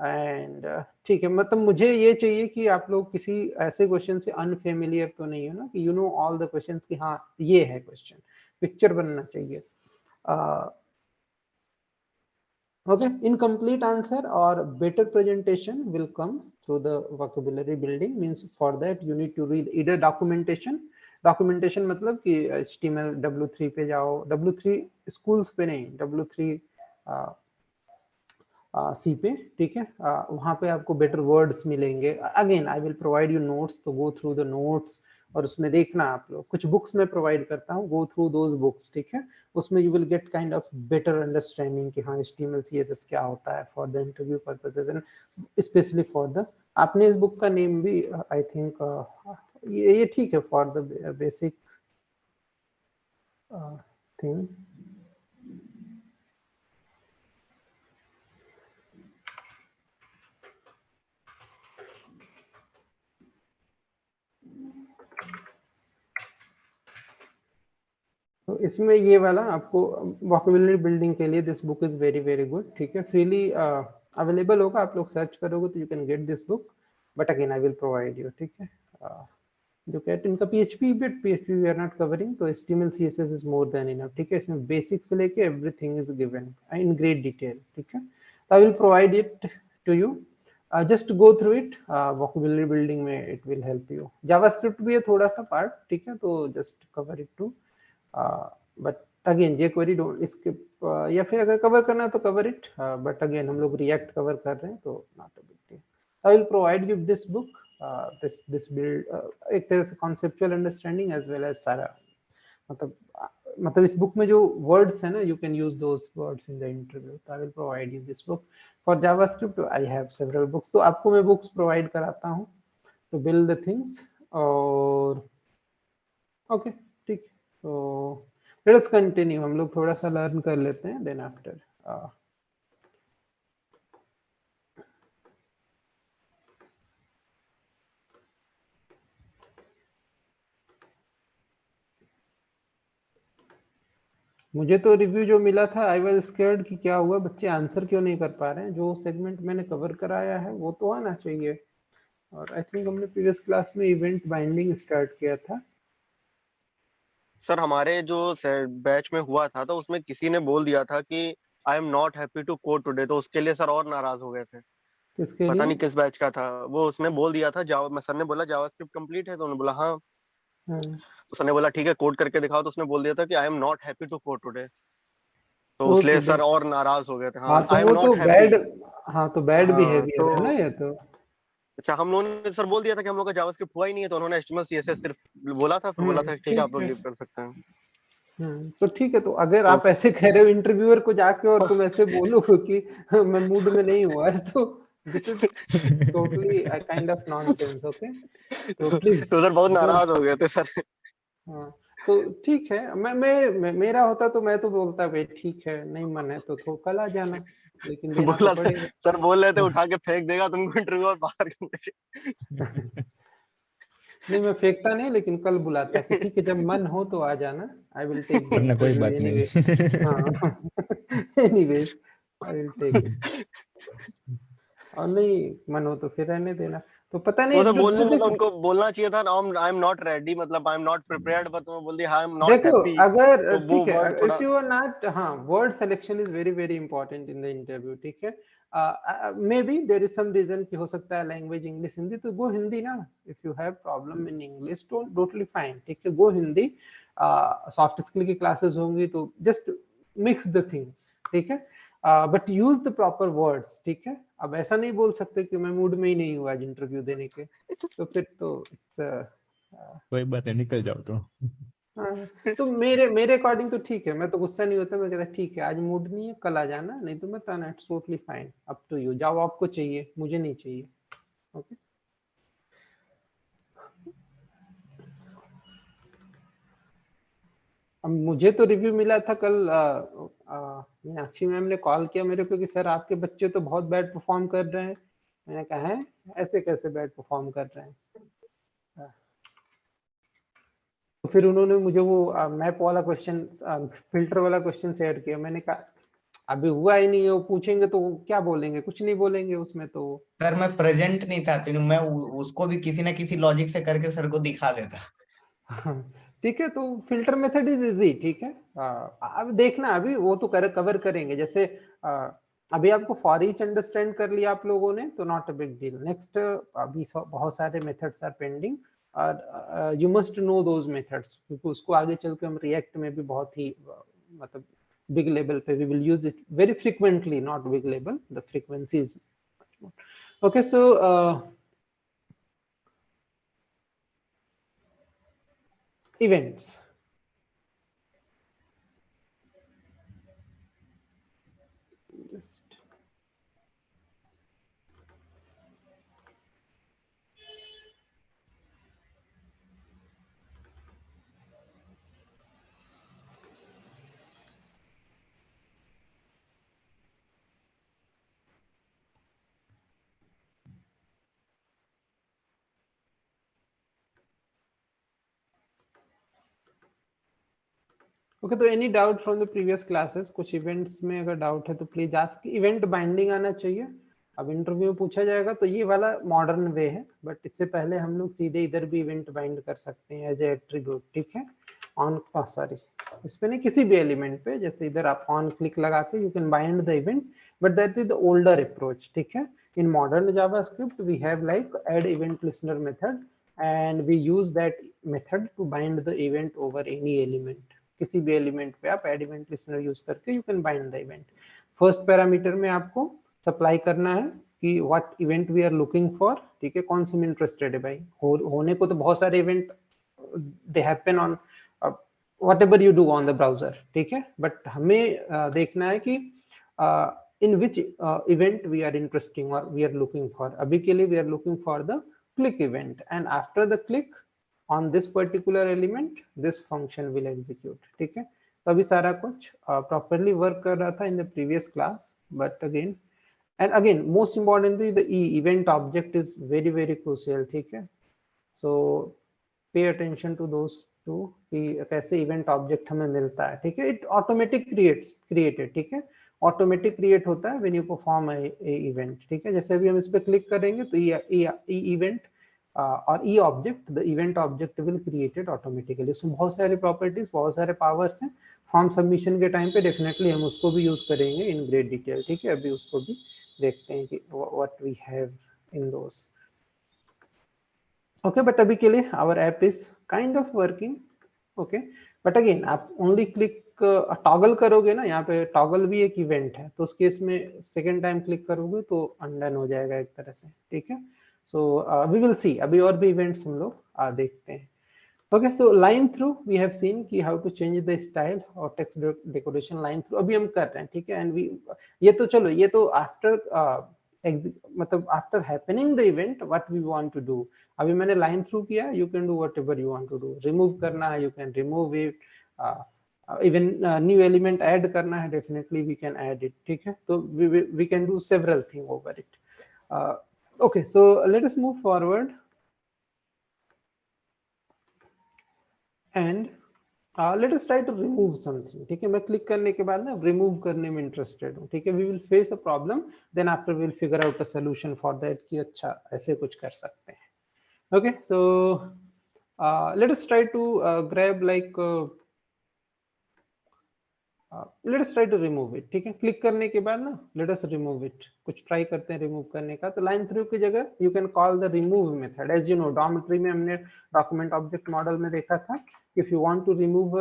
एंड ठीक है, मतलब मुझे ये चाहिए कि आप लोग किसी ऐसे क्वेश्चन से अनफेमिलियर तो नहीं हो ना, कि you know all the questions कि हाँ ये है क्वेश्चन, पिक्चर बनना चाहिए. Okay, incomplete answer or better presentation will come through the vocabulary building. Means for that you need to read either documentation मतलब कि HTML W3 पे जाओ, W3 schools पे नहीं, W3 सी पे, ठीक है. वहां पे आपको बेटर वर्ड्स मिलेंगे. Again I will provide you notes, तो गो थ्रू द नोट्स और उसमें देखना आप लोग. कुछ बुक्स मैं प्रोवाइड करता हूँ, गो थ्रू दोज बुक्स, ठीक है. उसमें you will gate kind of better understanding कि हाँ HTML CSS क्या होता है for the interview purposes and specially for the. आपने इस बुक का नेम भी आई थिंक ये ठीक है फॉर द बेसिक थिंग. तो इसमें ये वाला आपको वोकैबुलरी बिल्डिंग के लिए this book is very very good, ठीक है. फ्रीली अवेलेबल होगा, आप लोग सर्च करोगे तो you can get this book, but again I will provide you, ठीक है. जो कहते हैं इनका PHP but PHP we are not covering, तो HTML CSS is more than enough, ठीक है. इसमें बेसिक से लेके everything is given in great detail, ठीक है. I will provide it to you, just go through it. Vocabulary building में it will help you. JavaScript भी है थोड़ा सा पार्ट, ठीक है, तो just cover it too. But again jQuery don't skip, या फिर अगर कवर करना है तो कवर इट, बट अगेन हम लोग रिएक्ट कवर कर रहे हैं तो not a big deal. I will provide you this book, this build एक तरह से conceptual understanding as well as सारा, मतलब इस बुक में जो वर्ड्स है ना, you can use those words in the interview. तो I will provide you this book. For JavaScript I have several books, तो आपको मैं बुक्स प्रोवाइड कराता हूँ टू बिल्ड द थिंग्स. और ओके ठीक, तो लेट्स कंटिन्यू. हम लोग थोड़ा सा लर्न कर लेते हैं, देन आफ्टर मुझे तो रिव्यू जो मिला था, आई वाज स्कैर्ड कि क्या हुआ, बच्चे आंसर क्यों नहीं कर पा रहे हैं. जो सेगमेंट मैंने कवर कराया है वो तो आना चाहिए. और आई थिंक हमने प्रीवियस क्लास में इवेंट बाइंडिंग स्टार्ट किया था. सर हमारे जो बैच में हुआ था तो उसमें किसी ने बोल दिया था कि I am not happy to code today, तो उसके लिए सर और नाराज हो गए थे. किसके पता लिए? नहीं किस बैच का था वो. उसने बोल दिया था जावा, मैं सर ने बोला जावास्क्रिप्ट कंप्लीट है, तो उन्होंने बोला हाँ. तो सर ने बोला ठीक है कोड करके दिखाओ, तो उसने बोल दिया था कि I am not happy to code today, तो वो उसलिए तो सर और नाराज हो गए थे. हाँ, हाँ, तो आई एम वो तो नॉट हैप्पी. बैड, हाँ तो बैड हाँ बिहेवियर तो है ना ये तो. अच्छा, हम लोगों ने सर बोल दिया था कि हम लोग का जावास्क्रिप्ट हुआ ही नहीं है, तो उन्होंने HTML CSS सिर्फ बोला था, फिर बोला था ठीक है आप लोग ठीक है. लीव कर सकते हैं. तो ठीक है, तो अगर तो आप ऐसे कह रहे हो इंटरव्यूअर को जाके और तुम ऐसे बोलो कि मैं मूड में नहीं हूँ आज, तो this is totally kind of nonsense. Okay, तो प्लीज तो सर बहुत डोंट. नाराज हो गए थे सर. हाँ, तो ठीक है, मेरा होता तो मैं तो बोलता भाई ठीक है, नहीं मन है तो कल आ जाना, लेकिन देना तो बोला था पड़ेगा. सर, बोल रहे थे उठा के फेंक देगा तुमको इंटरव्यू और बाहर कर देगा. नहीं मैं फेंकता नहीं, लेकिन कल बुलाता कि ठीक है जब मन हो तो आ जाना, आई विल टेक द वरना कोई इंटरव्यू बात एनीवे. नहीं. हाँ एनीवेज आई विल टेक, और नहीं मन हो तो फिर रहने देना. तो पता वो नहीं सर बोलने मतलब देखो, उनको बोलना चाहिए था आई एम नॉट रेडी, मतलब I am not prepared, but वो बोल दिया आई एम नॉट देखो हैप्पी. अगर तो वो ठीक है, वर्ड इफ थोड़ा. यू आर नॉट, हाँ word selection is very very important in the interview, ठीक है. Maybe there is some reason कि हो सकता है लैंग्वेज इंग्लिश हिंदी, तो गो हिंदी ना. If you have problem in English तो टोटली फाइन, ठीक है, गो हिंदी. सॉफ्ट स्किल की क्लासेस होंगी तो जस्ट मिक्स द थिंग्स, ठीक है, but use the proper words, ठीक है. अब ऐसा नहीं बोल सकते कि मैं मूड में ही नहीं हूँ आज इंटरव्यू देने के, तो फिर तो कोई बात नहीं, निकल जाओ तो. हाँ, तो मेरे अकॉर्डिंग तो ठीक है, मैं तो गुस्सा नहीं होता, मैं कहता ठीक है आज मूड नहीं है, कल आ जाना, नहीं तो मत आना, it's totally fine, up to you. जाओ आपको चाहिए, मुझे नहीं चाहिए. ओके, अब मुझे तो रिव्यू मिला था कल, मीनाक्षी मैम ने कॉल किया मेरे को कि सर आपके बच्चे तो बहुत बैड परफॉर्म कर रहे हैं. मैंने कहा है ऐसे कैसे बैड परफॉर्म कर रहे हैं. तो फिर उन्होंने मुझे वो मैप वाला क्वेश्चन, फिल्टर वाला क्वेश्चन शेयर किया. मैंने कहा अभी हुआ ही नहीं है, वो पूछेंगे तो क्या बोलेंगे, कुछ नहीं बोलेंगे उसमें तो। सर मैं प्रेजेंट नहीं था तो मैं उसको भी किसी ना किसी लॉजिक से करके सर को दिखा देता। ठीक है, तो फिल्टर मेथड इज इजी, ठीक है। अब देखना, अभी वो तो कवर करेंगे। जैसे अभी आपको फॉर ईच अंडरस्टैंड कर लिया आप लोगों ने, तो not a big deal. Next अभी बहुत सारे मेथड्स आर पेंडिंग, और you must know those methods, क्योंकि उसको आगे चल के हम रिएक्ट में भी बहुत ही मतलब बिग लेवल पे we will use it very frequently, not big level, the frequency is much more. Okay, so events. Just okay, तो any doubt from the previous classes? कुछ इवेंट्स में अगर डाउट है तो प्लीज आस्क। इवेंट बाइंडिंग आना चाहिए। अब इंटरव्यू में पूछा जाएगा तो ये वाला मॉडर्न वे है, बट इससे पहले हम लोग सीधे इधर भी इवेंट बाइंड कर सकते हैं एज ए एट्रीब्यूट, ठीक है। ऑन सॉरी, इस पे नहीं, किसी भी एलिमेंट पे, जैसे इधर आप ऑन क्लिक लगा के you can bind the event, but that is the older approach, ठीक है। In modern JavaScript we have like add event listener method, and we use that method to bind the event over any element। किसी भी एलिमेंट पे आप एड इवेंट लिस्टनर यूज करके you can bind the event. First parameter में आपको सप्लाई करना है कि what event we are looking for, ठीक है, कौन से में इंटरेस्टेड है भाई। होने को तो बहुत सारे event they happen on whatever you do on the browser, ठीक है, बट हमें देखना है कि in which event we are interesting और वी आर लुकिंग फॉर। अभी के लिए we are looking for the click event, and after the click on this particular element this function will execute, ठीक है। तो अभी सारा कुछ properly work कर रहा था in the previous class, but again most importantly the event object is very crucial, ठीक है। so pay attention to those two कि कैसे event object हमें मिलता है, ठीक है। it automatic created, ठीक है, ऑटोमेटिक क्रिएट होता है when you perform a event, ठीक है। जैसे अभी हम इस पे क्लिक करेंगे तो ई इवेंट और e object, the event object will created automatically. इसमें बहुत सारे प्रॉपर्टीज, बहुत सारे पावर्स हैं। फॉर्म सबमिशन के टाइम पे डेफिनेटली हम उसको भी यूज करेंगे इन ग्रेट डिटेल, ठीक है। अभी उसको भी देखते हैं कि what we have in those. Okay, but अभी के लिए our app is kind of working, okay. But again आप ओनली क्लिक टॉगल करोगे ना, यहाँ पे टॉगल भी एक इवेंट है, तो उस केस में सेकेंड टाइम क्लिक करोगे तो अनडन हो जाएगा एक तरह से, ठीक है। सो वी विल सी, अभी और भी इवेंट्स हम लोग देखते हैं। Okay, so line through we have seen कि how to change the style और टेक्स्ट डेकोरेशन लाइन थ्रू अभी हम कर रहे हैं, ठीक है। एंड वी ये तो चलो, ये तो आफ्टर मतलब after happening the event what we want to do. अभी मैंने लाइन थ्रू किया, you can do whatever you want to do. Remove करना है you can remove it, even new element add करना है definitely we can add it, ठीक है। तो we can do several thing over it. Okay, so let us move forward and let us try to remove something, ठीक है। मैं क्लिक करने के बाद ना रिमूव करने में इंटरेस्टेड हूँ, ठीक है। We will face a problem, then after we will figure out a solution for that कि अच्छा ऐसे कुछ कर सकते हैं। Okay, so let us try to grab like let us try to remove it, ठीक है। क्लिक करने के बाद ना let us remove it, कुछ ट्राई करते हैं रिमूव करने का। तो लाइन थ्रू की जगह you can call the remove method। as you know dormitory में हमने डॉक्यूमेंट ऑब्जेक्ट मॉडल में देखा था, if you want to remove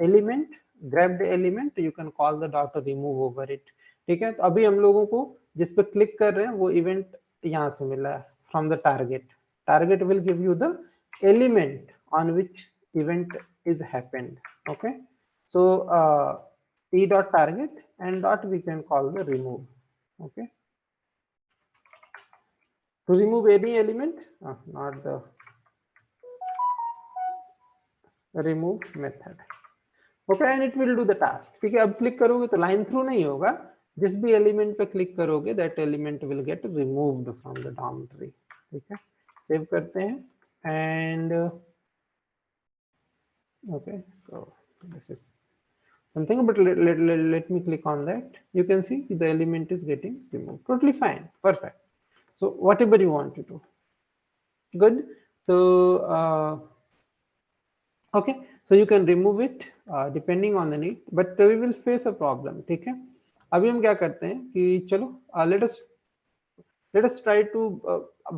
element, grab the element, you can call the dot remove over it, ठीक है। तो अभी हम लोगों को जिस पे क्लिक कर रहे हैं वो इवेंट यहाँ से मिला है from the target will give you the element on which event is happened, okay। so e dot target and dot we can call the remove, okay, to remove any element, not the remove method, okay, and it will do the task, ठीक है। अब क्लिक करोगे तो लाइन थ्रू नहीं होगा, जिस भी एलिमेंट पे क्लिक करोगे that element will get removed from the dormitory, ठीक है। सेव करते हैं and okay, so this is something, but let me click on that. You can see the element is getting removed. Totally fine, perfect. So whatever you want to do, good. So okay, so you can remove it depending on the need, but we will face a problem. ठीक है, अभी हम क्या करते हैं कि चलो let us try to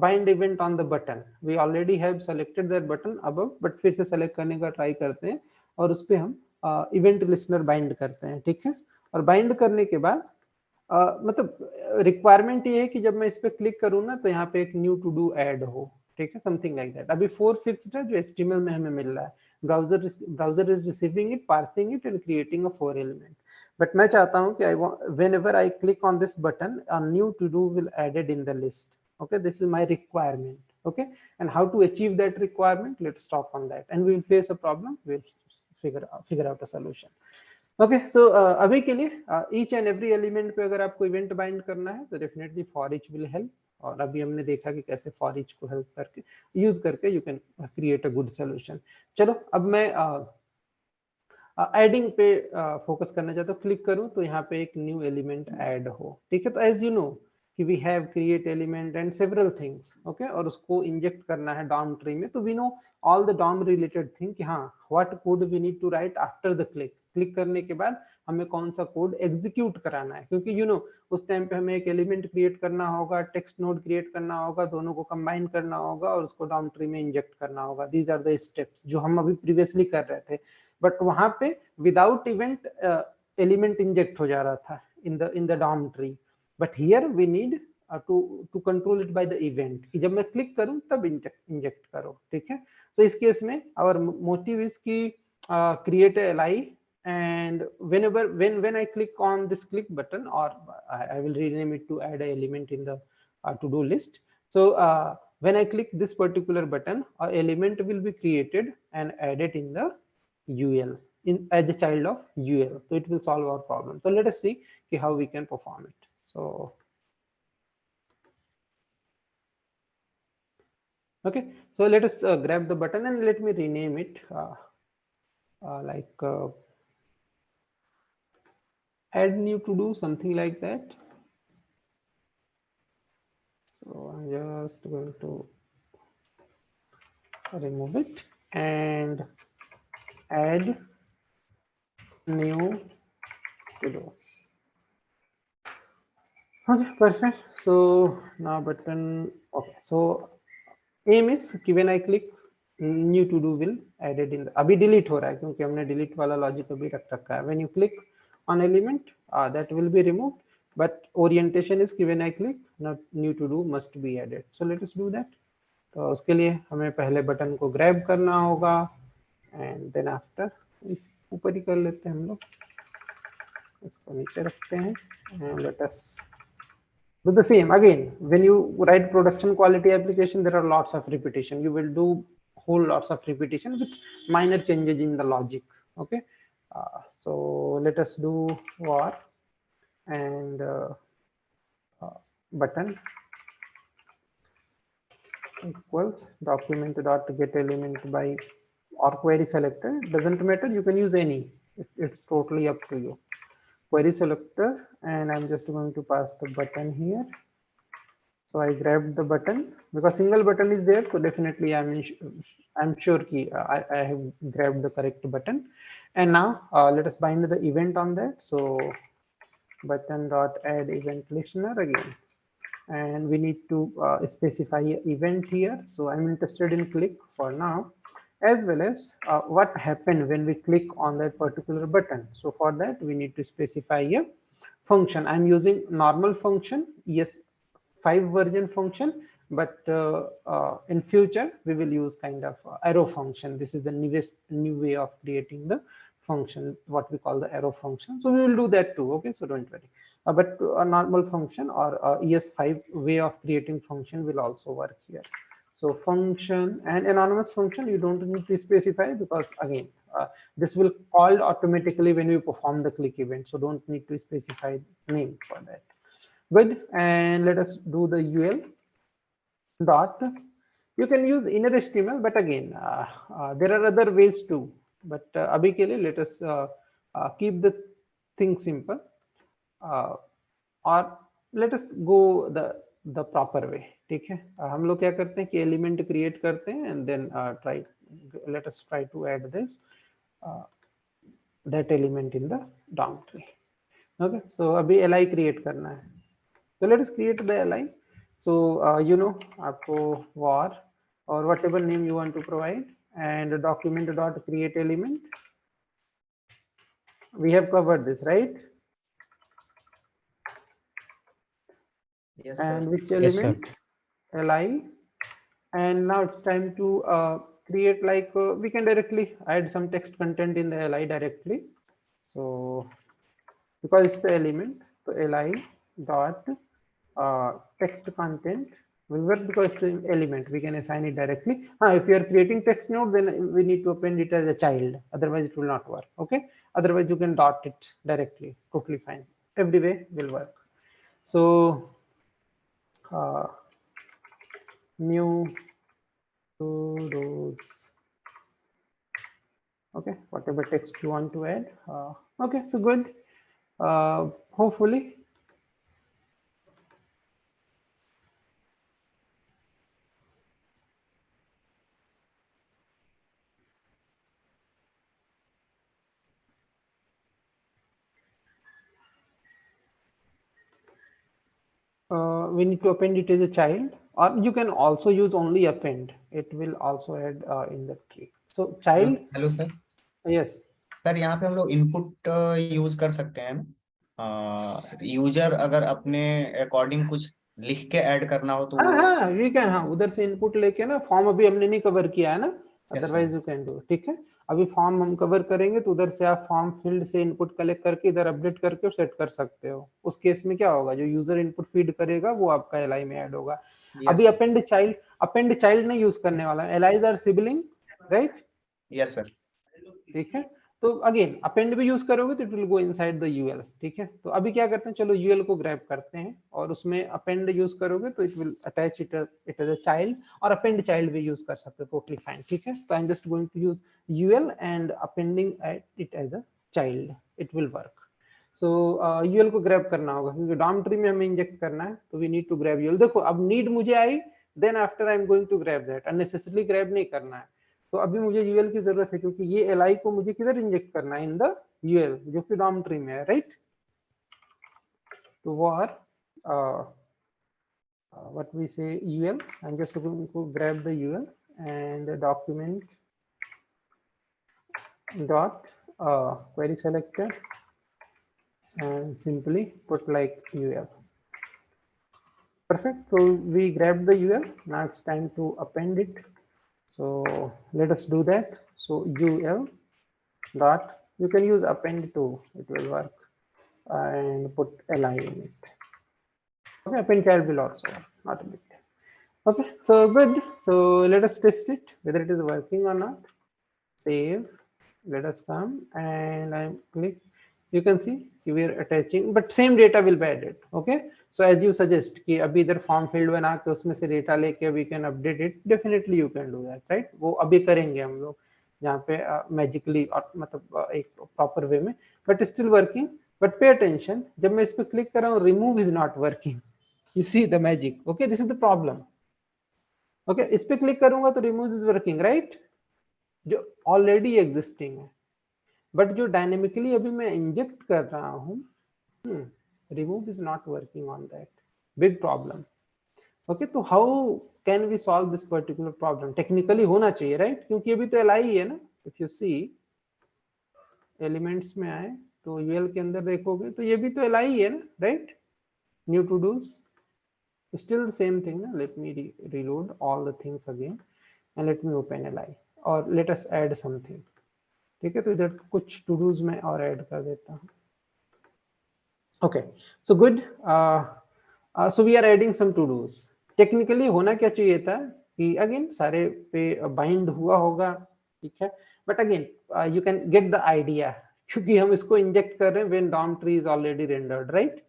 bind event on the button. We already have selected that button above, but फिर से select करने का try करते हैं और उस पे हम event listener bind करते हैं, ठीक है। और bind करने के बाद मतलब रिक्वायरमेंट ये है कि जब मैं इस पे क्लिक करूँ ना तो यहाँ पे एक न्यू टू डू ऐड हो, ठीक है, समथिंग लाइक दैट। अभी 4 फिक्स्ड है जो HTML में हमें मिल रहा है, browser is receiving it, parsing it and creating a 4 element. But मैं चाहता हूँ कि whenever I click on this button, a new to do will added in the list. Okay, this is my requirement. Okay, and how to achieve that requirement, let's talk on that, and we will face a problem, we'll figure out a solution. Okay, so अभी के लिए ईच एंड एवरी एलिमेंट पे अगर आपको इवेंट बाइंड करना है तो definitely for each will help. और अभी हमने देखा कि कैसे फॉर ईच को हेल्प करके यूज करके you can create a good solution. चलो अब मैं एडिंग पे फोकस करना चाहता हूँ। क्लिक करूँ तो यहाँ पे एक न्यू एलिमेंट ऐड हो, ठीक है। तो एज यू नो कि we have create element and several things, okay, और उसको इंजेक्ट करना है डॉम ट्री में। तो we know all the DOM related thing कि हाँ what code we need to write after the click. Click करने के बाद हमें कौन सा कोड एग्जीक्यूट कराना है, क्योंकि यू नो उस टाइम पे हमें एक एलिमेंट क्रिएट करना होगा, टेक्स्ट नोड क्रिएट करना होगा, दोनों को कंबाइन करना होगा और उसको डॉम ट्री में इंजेक्ट करना होगा। दीज आर द स्टेप्स जो हम अभी प्रीवियसली कर रहे थे, बट वहां पे विदाउट इवेंट एलिमेंट इंजेक्ट हो जा रहा था in the DOM tree. But here we need to control it by the event कि जब मैं क्लिक करूं तब इंजेक्ट करो, ठीक है। सो इस केस में आवर मोटिव इज की create a li, and when I click on this click button, or I will rename it to add an element in the to do list. So when I click this particular button, an element will be created and added in the UL as a child of UL. So it will solve our problem. So let us see how we can perform it. So okay, so let us grab the button and let me rename it like add new to do, something like that. So I'm just going to remove it and add new to do's. Okay, perfect. So now button, okay, so aim is कि when I click new to do will added in the, अभी delete हो रहा है क्योंकि हमने delete वाला logic अभी रख रखा है। When you click on element that will be removed, but orientation is कि when I click not new to do must be added. So let us do that. तो उसके लिए हमें पहले बटन को grab करना होगा and then after इस ऊपर ही कर लेते हैं हम लोग, इसको नीचे रखते हैं and let us do the same again. When you write production quality application, there are lots of repetition. You will do whole lots of repetition with minor changes in the logic. Okay, so let us do var and button equals document dot get element by or query selector. Doesn't matter, you can use any, it's totally up to you. Query selector, and I'm just going to pass the button here. So I grabbed the button because single button is there, so definitely I'm sure ki I have grabbed the correct button. And now let us bind the event on that. So button dot add event listener again, and we need to specify an event here. So I'm interested in click for now, as well as what happened when we click on that particular button. So for that we need to specify a function. I'm using normal function, ES5 version function, but in future we will use kind of arrow function. This is the new way of creating the function, what we call the arrow function. So we will do that too. Okay, so don't worry. But a normal function or ES5 way of creating function will also work here. So function and anonymous function you don't need to specify, because again this will called automatically when you perform the click event, so don't need to specify name for that. Good, and let us do the UL dot. You can use inner HTML, but again there are other ways too, but abhi ke liye let us keep the thing simple, or let us go the proper way. ठीक है, हम लोग क्या करते हैं कि एलिमेंट क्रिएट करते हैं and then let us try to add this that element in the DOM tree. Okay, so अभी li create करना है, so let us create the li. So you know, आपको var or whatever name you want to provide, and document dot create element. We have covered this, right? Yes, and sir. which Yes, sir. element? Li. And now it's time to create, like we can directly add some text content in the li directly. So because it's the element, so li dot text content will work because it's an element, we can assign it directly. If you are creating text node, then we need to append it as a child, otherwise it will not work. Okay, otherwise you can dot it directly, totally fine, every way will work. So new to-dos. Okay, whatever text you want to add. Okay, so good. Hopefully we need to append it as a child, or you can also use only append, it will also add in the tree. So child. Hello sir. Yes sir, यहाँ पे हम लोग इनपुट यूज कर सकते हैं. यूजर अगर अपने अकॉर्डिंग कुछ लिख के ऐड करना हो तो हाँ वी कैन, हाँ उधर से इनपुट लेके ना, फॉर्म अभी हमने नहीं कवर किया है ना, अदरवाइज यू कैन डू. ठीक है, अभी फॉर्म हम कवर करेंगे तो उधर से आप फॉर्म फील्ड से इनपुट कलेक्ट करके इधर अपडेट करके और सेट कर सकते हो. उस केस में क्या होगा, जो यूजर इनपुट फीड करेगा वो आपका एलआई में ऐड होगा. अभी अपेंड चाइल्ड नहीं यूज करने वाला, LIs are sibling, right? Yes sir. ठीक है, तो अगेन अपेंड भी यूज करोगे तो it will go inside the UL. ठीक है, तो अभी क्या करते हैं, चलो यूएल को ग्रैब करते हैं और उसमें अपेंड यूज करोगे तो it will attach it as a child, और अपेंड चाइल्ड भी यूज कर सकते हो, टोटली फाइन. ठीक है, तो I am just going to use UL and appending it as a child, it will work. So UL को ग्रैब करना होगा क्योंकि डॉम ट्री में हमें इंजेक्ट करना है, तो we need to grab UL. देखो अब नीड मुझे I, then after I am going to grab that, unnecessarily grab नहीं करना है. तो अभी मुझे यूएल की जरूरत है क्योंकि ये एलआई को मुझे किधर इंजेक्ट करना है, इन द यूएल जो कि डॉम ट्री में है, राइट? तो var what we say ul, I'm just going to grab the ul and the document dot query selector and simply put like ul. Perfect. So we grabbed the ul, now it's time to append it. So let us do that. So ul dot, you can use append too, it will work, and put li in it. Okay, append child will also work, not a big deal. Okay, so good. So let us test it whether it is working or not. Save. Let us come and I click. You can see we are attaching, but same data will be added. Okay, so as you suggest कि अभी इधर फॉर्म फील्ड बना के उसमें से डेटा लेके we can update it, definitely you can do that, right? वो अभी करेंगे हम लोग जहाँ पे मैजिकली मतलब एक प्रॉपर वे में, but still working. But pay attention, जब मैं इस पे क्लिक कर रहा हूँ remove is not working. You see the magic. Okay, this is the problem. Okay, इस पे क्लिक करूंगा तो रिमूव इज वर्किंग, राइट, जो ऑलरेडी एग्जिस्टिंग है. बट जो डायनेमिकली अभी मैं इंजेक्ट कर रहा हूँ, remove is not working on that. Big problem. Okay, तो how can we solve this particular problem? Technically होना चाहिए, राइट? क्योंकि अभी तो एलआई है ना. इफ यू सी एलिमेंट्स में आए तो यूएल के अंदर देखोगे तो ये भी तो एलआई है ना, right? New to-dos, still the same thing. Let me reload all the things again and let me open li, or let us add something. ठीक है, तो इधर कुछ to do's में और ऐड कर देता हूँ. Okay, so good. So we are adding some to do's. Technically होना क्या चाहिए था कि again सारे पे bind हुआ होगा, ठीक है, but again you can get the idea क्योंकि हम इसको इंजेक्ट कर रहे हैं when DOM tree is already rendered, right?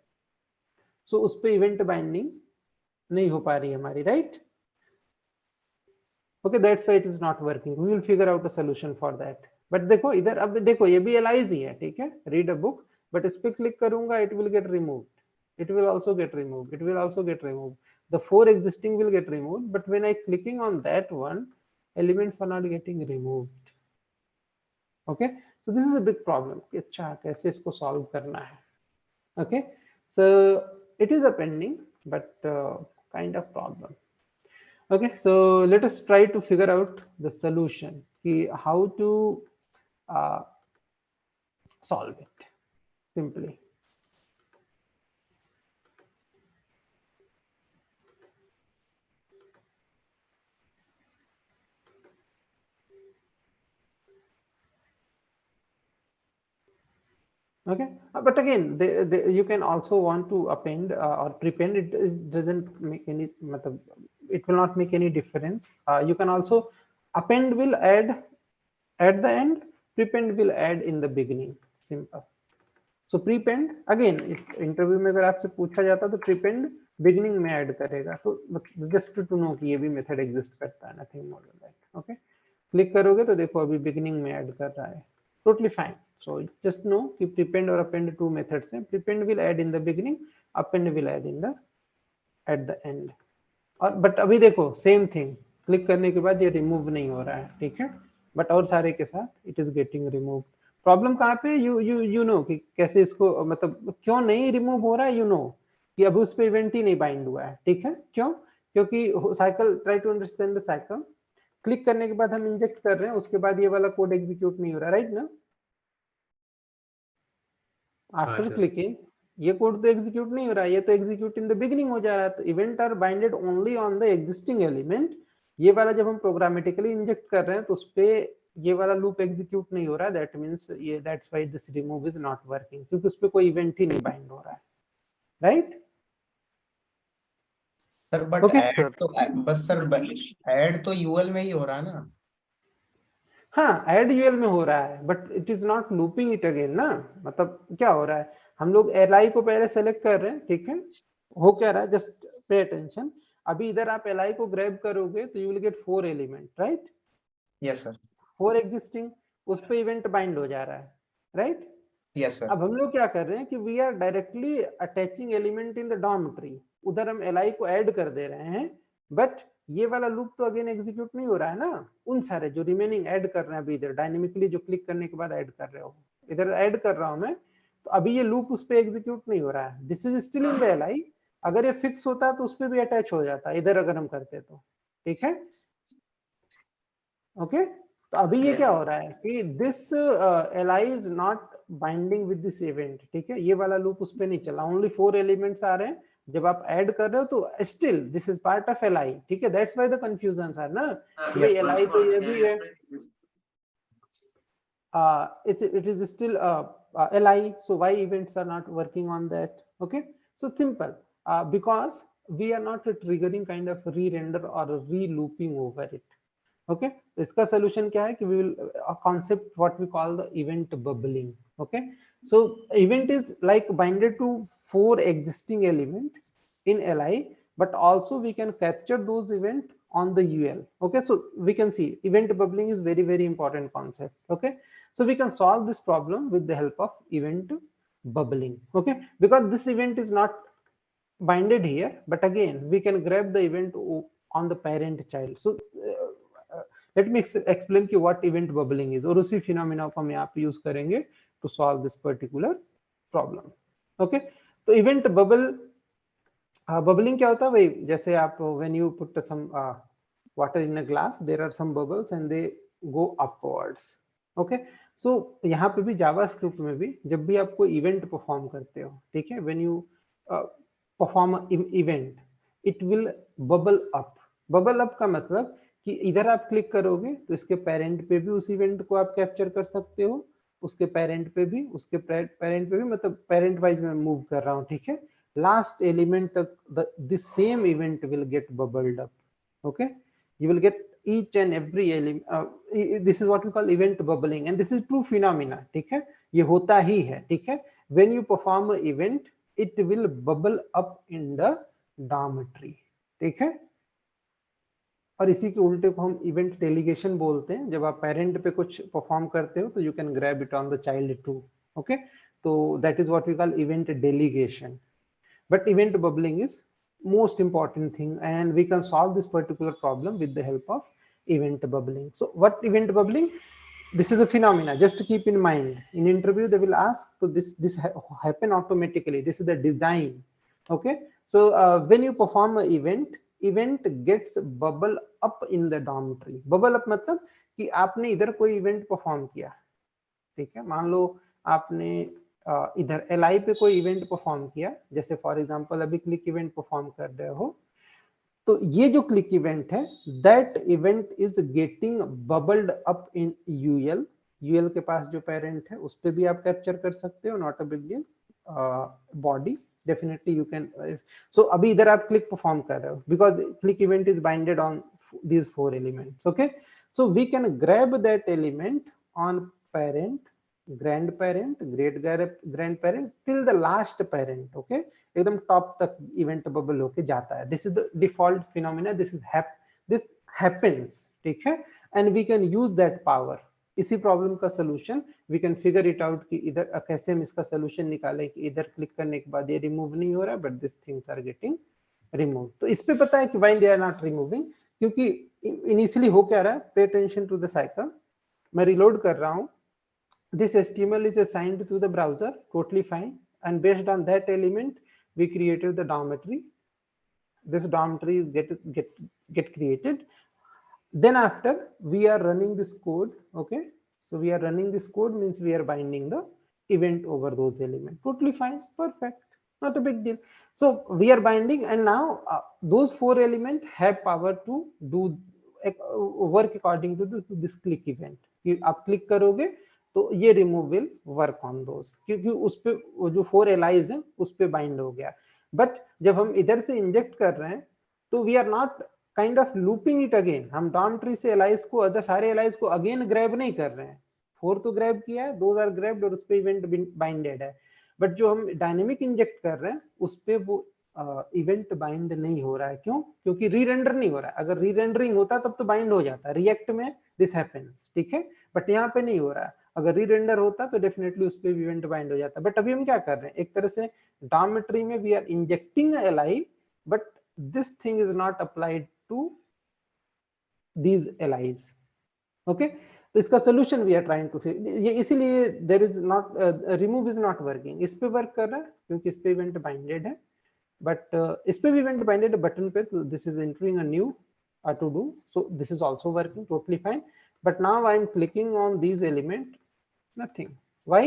So उस पे इवेंट बाइंडिंग नहीं हो पा रही है हमारी, right? Okay, that's why it is not working. We will figure out a solution for that. But देखो इधर, अब देखो ये भी एलाइज ही है, ठीक है, रीड अ बुक, बट इस पे क्लिक करूंगा it will get removed, it will also get removed, it will also get removed, the 4 existing will get removed, but when I clicking on that one, elements are not getting removed. Okay, so this is a big problem. अच्छा कैसे इसको solve करना है? Okay, so it is a pending but kind of problem. Okay, so let us try to figure out the solution, how to solve it simply. Okay, but again you can also want to append or prepend. It doesn't make any, it will not make any difference. You can also append will add at the end, prepend will add in the beginning, simple. So prepend again, if interview में अगर आपसे पूछा जाता तो prepend beginning में add करेगा, तो just to know कि ये भी method exist करता है, nothing more than that. Okay, click करोगे तो देखो अभी beginning में add कर रहा है, totally fine. So just know कि prepend और append two methods हैं. Prepend will add in the beginning, append will add in the at the end. और but अभी देखो same thing, click करने के बाद ये remove नहीं हो रहा है, ठीक है, but और सारे के साथ it is getting removed. Problem कहाँ पे, you know कि कैसे इसको, मतलब क्यों नहीं रिमूव हो रहा है, you know कि अभी उस पे इवेंट ही नहीं बाइंड हुआ है, ठीक है, क्यों, क्योंकि cycle, try to understand the cycle, click करने के बाद हम इंजेक्ट कर रहे हैं, उसके बाद ये वाला कोड एग्जीक्यूट नहीं हो रहा, राइट ना, आफ्टर क्लिकिंग ये कोड तो एग्जीक्यूट नहीं हो रहा है, ये तो एग्जीक्यूट इन द बिगिनिंग हो जा रहा है, तो event are binded only on the existing element, ये वाला जब हम प्रोग्रामेटिकली इंजेक्ट कर रहे हैं तो उस पे ये वाला लूप एग्जीक्यूट नहीं हो रहा है, दैट मींस ये, that's why this remove is not working, क्योंकि उस पे कोई इवेंट ही नहीं बाइंड हो रहा है, राइट सर, बट ऐड तो, बस सर ऐड तो यूएल में ही हो रहा है ना, हाँ ऐड यूएल में हो रहा है, but it is not looping it again ना, मतलब क्या हो रहा है, हम लोग एल को पहले सेलेक्ट कर रहे हैं, ठीक है, हो क्या रहा है, जस्ट पे अटेंशन, अभी इधर आप एल को ग्रैब करोगे तो you will gate 4 element, right, yes sir, 4 existing, उस पे इवेंट बाइंड हो जा रहा है, राइट, यस सर, अब हम लोग क्या कर रहे हैं कि we are directly attaching element in the dormitory, उधर हम एल को ऐड कर दे रहे हैं, बट ये वाला लूप तो अगेन एग्जीक्यूट नहीं हो रहा है ना, उन सारे जो रिमेनिंग ऐड कर रहे हैं अभी इधर डायनेमिकली, जो क्लिक करने के बाद ऐड कर रहे हो, इधर ऐड कर रहा हूं मैं, तो अभी ये लूप उस पे एग्जीक्यूट नहीं हो रहा है, this is still in the L, अगर ये फिक्स होता तो उस पे भी अटैच हो जाता इधर अगर हम करते तो, ठीक है, ओके, तो अभी ये क्या हो रहा है कि this L is not binding with this event, ठीक है, ये वाला लूप उस पे नहीं चला, ओनली 4 एलिमेंट्स आ रहे हैं, जब आप ऐड कर रहे हो तो still this is part of L, ठीक है, दैट्स व्हाई द कंफ्यूजन है ना, ये एल तो ये भी है, it is still li, so why events are not working on that, okay, so simple, because we are not triggering kind of re-render or re-looping over it, okay, तो इसका solution क्या है कि we will a concept what we call the event bubbling, okay, so event is like binded to 4 existing element in li, but also we can capture those event on the ul, okay, so we can see event bubbling is very, very important concept, okay, so we can solve this problem with the help of event bubbling, okay, because this event is not binded here, but again we can grab the event on the parent child, so let me explain ki what event bubbling is, और उसी phenomena को हम यहाँ पे use करेंगे to solve this particular problem, okay, तो event bubble bubbling क्या होता है भाई, जैसे आप when you put some water in a glass, there are some bubbles and they go upwards, okay, so यहाँ पे भी जावास्क्रिप्ट में भी जब भी आप कोई इवेंट परफॉर्म करते हो, ठीक है, when you perform an event it will bubble up, bubble up का मतलब कि इधर आप क्लिक करोगे तो इसके पेरेंट पे भी उस इवेंट को आप कैप्चर कर सकते हो, उसके पेरेंट पे भी, उसके पेरेंट पे भी, मतलब पेरेंट वाइज में मूव कर रहा हूँ, ठीक है, लास्ट एलिमेंट तक this same event will get bubbled up, okay, you will get each and every element, this is what we call event bubbling and this is true phenomena, ठीक है, ये होता ही है, ठीक है, when you perform an event it will bubble up in the dormitory, ठीक है, और इसी के उल्टे को हम इवेंट डेलीगेशन बोलते हैं। जब आप पेरेंट पे कुछ परफॉर्म करते हो तो you can grab it on the child too. Okay, तो that is what we call event delegation. But event bubbling is most important thing, and we can solve this particular problem with the help of event bubbling. So what event bubbling? This is a phenomena. Just to keep in mind, in interview they will ask, so this happen automatically. This is the design. Okay, so when you perform an event gets bubble up in the dormitory. Bubble up मतलब कि आपने इधर कोई इवेंट परफॉर्म किया, ठीक है, मान लो आपने इधर LI पे कोई इवेंट परफॉर्म किया, जैसे फॉर एग्जांपल अभी क्लिक इवेंट परफॉर्म कर रहे हो, तो ये जो क्लिक इवेंट है that event is getting bubbled up in UL के पास जो पेरेंट है उस पे भी आप कैप्चर कर सकते हो, not a big deal. Body definitely you can. So अभी इधर आप क्लिक परफॉर्म कर रहे हो because click event is binded on these 4 elements. Okay, so we can grab that element on parent, grandparent, great grandparent till the last parent. Okay, एकदम टॉप तक इवेंट बबल होके जाता है। This is the default phenomena, this happens, ठीक है, and we can use that power. इसी प्रॉब्लम का solution we can figure it out कि इधर कैसे हम इसका सोल्यूशन निकालें कि इधर क्लिक करने के बाद ये रिमूव नहीं हो रहा but this things are getting remove. तो इस पे पता है कि why they are not removing, क्योंकि इनिशियली हो क्या रहा है, pay attention to the cycle. मैं रिलोड कर रहा हूं, this HTML is assigned to the browser, totally fine, and based on that element we created the dormitory. This dormitory is get created. Then after we are running this code. Okay, so we are running this code means we are binding the event over those elements, totally fine, perfect, not a big deal. So we are binding, and now those 4 elements have power to do work according to this click event. कि आप क्लिक करोगे तो ये remove will work on those, क्योंकि उस पे वो जो 4 एलाइज है उस पे बाइंड हो गया। बट जब हम इधर से इंजेक्ट कर रहे हैं तो we are not kind of looping it again. हम डॉर्मिटरी से एलाइज को, अदर सारे एलाइज को अगेन ग्रैब नहीं कर रहे हैं। 4 तो ग्रैब किया है, 2 आर ग्रैब्ड और उस पे इवेंट बाइंडेड है। बट जो हम डायनेमिक इंजेक्ट कर रहे हैं उस पे वो इवेंट बाइंड नहीं हो रहा है। क्यों? क्योंकि री-रेंडर नहीं हो रहा है। अगर री-रेंडरिंग होता तब तो बाइंड हो जाता। रिएक्ट में दिस हैपेंस, ठीक है, बट यहाँ पे नहीं हो रहा है। अगर री-रेंडर होता तो डेफिनेटली उस पे इवेंट बाइंड हो जाता। बट अभी हम क्या कर रहे हैं, एक तरह से डॉर्मिटरी में we are injecting LI, but this thing is not applied to these LIs. Okay, तो इसका solution we are trying to figure, ये इसीलिए there is not remove is not working. इस पे वर्क कर रहा है क्योंकि इस पे इवेंट बाइंडेड है, बट इस पे भी इवेंट बाइंडेड बटन पे, तो this is entering a new to do, so this is also working totally fine. But now I am clicking on these element, nothing. Why?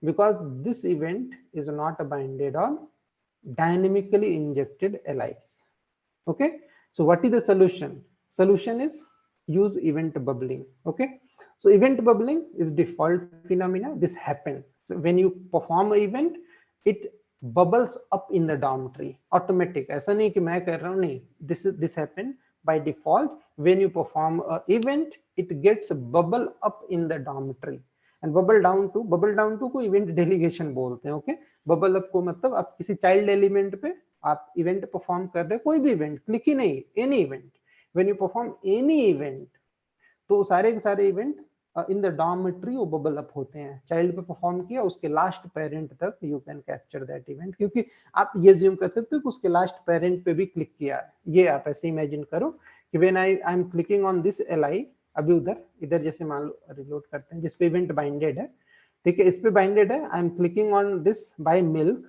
Because this event is not binded on dynamically injected LIs. Okay, so what is the solution? Solution is use event bubbling. Okay, so event bubbling is default phenomena. This happens, so when you perform an event it bubbles up in the dormitory automatic. ऐसा नहीं कि मैं कर रहा हूँ, नहीं, this happen by default. When you perform an event it gets bubble up in the dormitory and bubble down to को event delegation बोलते हैं। okay, bubble up को मतलब आप किसी child element पे आप event perform कर रहे हो, कोई भी event, click ही नहीं, any event, when you perform any event तो सारे के सारे event इन द डॉर्मिटरी वो बबल अप होते हैं। चाइल्ड पे परफॉर्म किया उसके लास्ट पेरेंट तक you can capture that event, क्योंकि आप ये ज्यूम कर सकते हो कि उसके लास्ट पेरेंट पे भी क्लिक किया है। ये आप ऐसे इमेजिन करो कि when I am clicking on this LI, अभी इधर जैसे मान लो रिलोड करते हैं जिस पे इवेंट बाइंडेड है, ठीक है, इस पे बाइंडेड है, I am clicking on this by milk,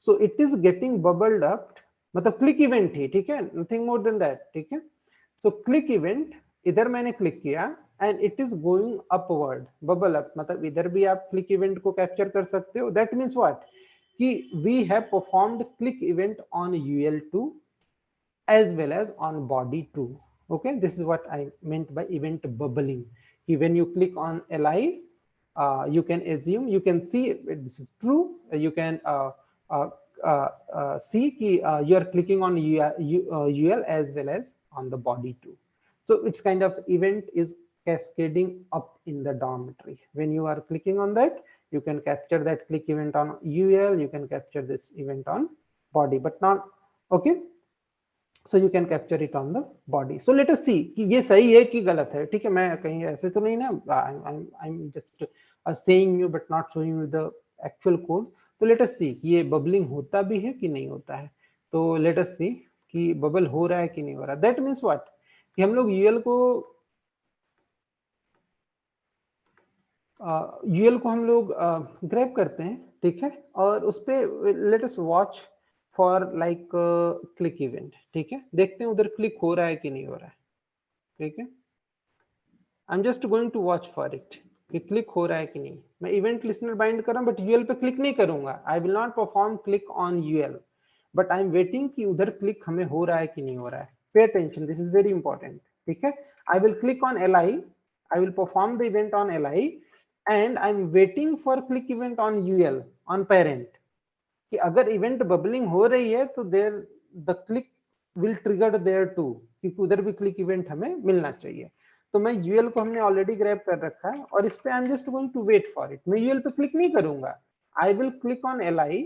so it is getting bubbled up, मतलब क्लिक इवेंट ही, ठीक है, नथिंग मोर देन दैट, ठीक है। सो क्लिक इवेंट, इधर मैंने क्लिक किया and it is going upward, bubble up, मतलब इधर भी आप click event को capture कर सकते हो। That means what? कि we have performed click event on UL2 as well as on body 2. Okay, this is what I meant by event bubbling. कि when you click on LI, you can assume, you can see this is true, you can see कि you are clicking on UL as well as on the body 2. So it's kind of event is cascading up in the dormitory. When you are clicking on that, you can capture that click event on UL, you can capture this event on body, but not, okay. so you can capture it on the body. So let us see कि ये सही है कि गलत है, ठीक है, मैं कहीं ऐसे तो नहीं ना, I'm just saying you but not showing you the actual code. तो let us see कि ये बबलिंग होता भी है कि नहीं होता है. तो let us see कि बबल हो रहा है कि नहीं हो रहा. That means what, कि हम लोग UL को हम लोग ग्रैब करते हैं, ठीक है, और उस पे let us watch for like click event, ठीक है, देखते हैं उधर क्लिक हो रहा है कि नहीं हो रहा है, ठीक है. I am just going to watch for it कि क्लिक हो रहा है कि नहीं. मैं इवेंट लिस्टनर बाइंड कर रहा हूं बट यूएल पे क्लिक नहीं करूंगा. I will not perform click on UL, but I am waiting कि उधर क्लिक हमें हो रहा है कि नहीं हो रहा है. Pay attention, this is very important, ठीक है. I will click on LI, I will perform the event on LI and I'm waiting for click event on UL on parent कि अगर इवेंट बबलिंग हो रही है तो there the click will trigger there too, क्योंकि उधर भी क्लिक इवेंट हमें मिलना चाहिए. तो मैं UL को हमने ऑलरेडी ग्रैब कर रखा है और इस पे I am just going to wait for it. मैं UL पे क्लिक नहीं करूंगा. I will click on LI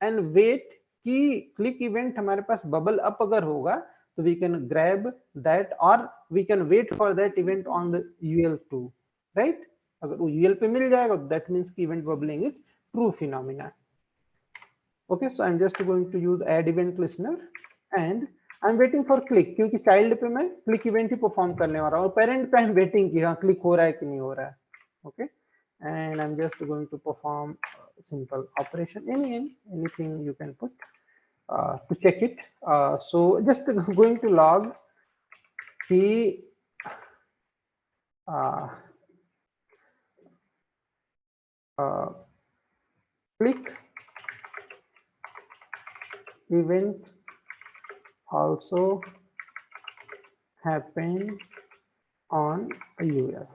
and wait कि क्लिक इवेंट हमारे पास बबल अप अगर होगा तो वी कैन ग्रैब दैट और we can wait for that event on the UL too, right. अगर वो UL पे मिल जाएगा दैट मींस कि event bubbling is true phenomena. Okay, so I'm just going to use add event listener and I'm waiting for click, क्योंकि child पे मैं click event ही perform करने वाला हूँ. parent पे I'm waiting कि हाँ click हो रहा है कि नहीं हो रहा है. Okay, and I'm just going to perform simple operation, anything you can put to check it. So just going to log the click event also happen on UL.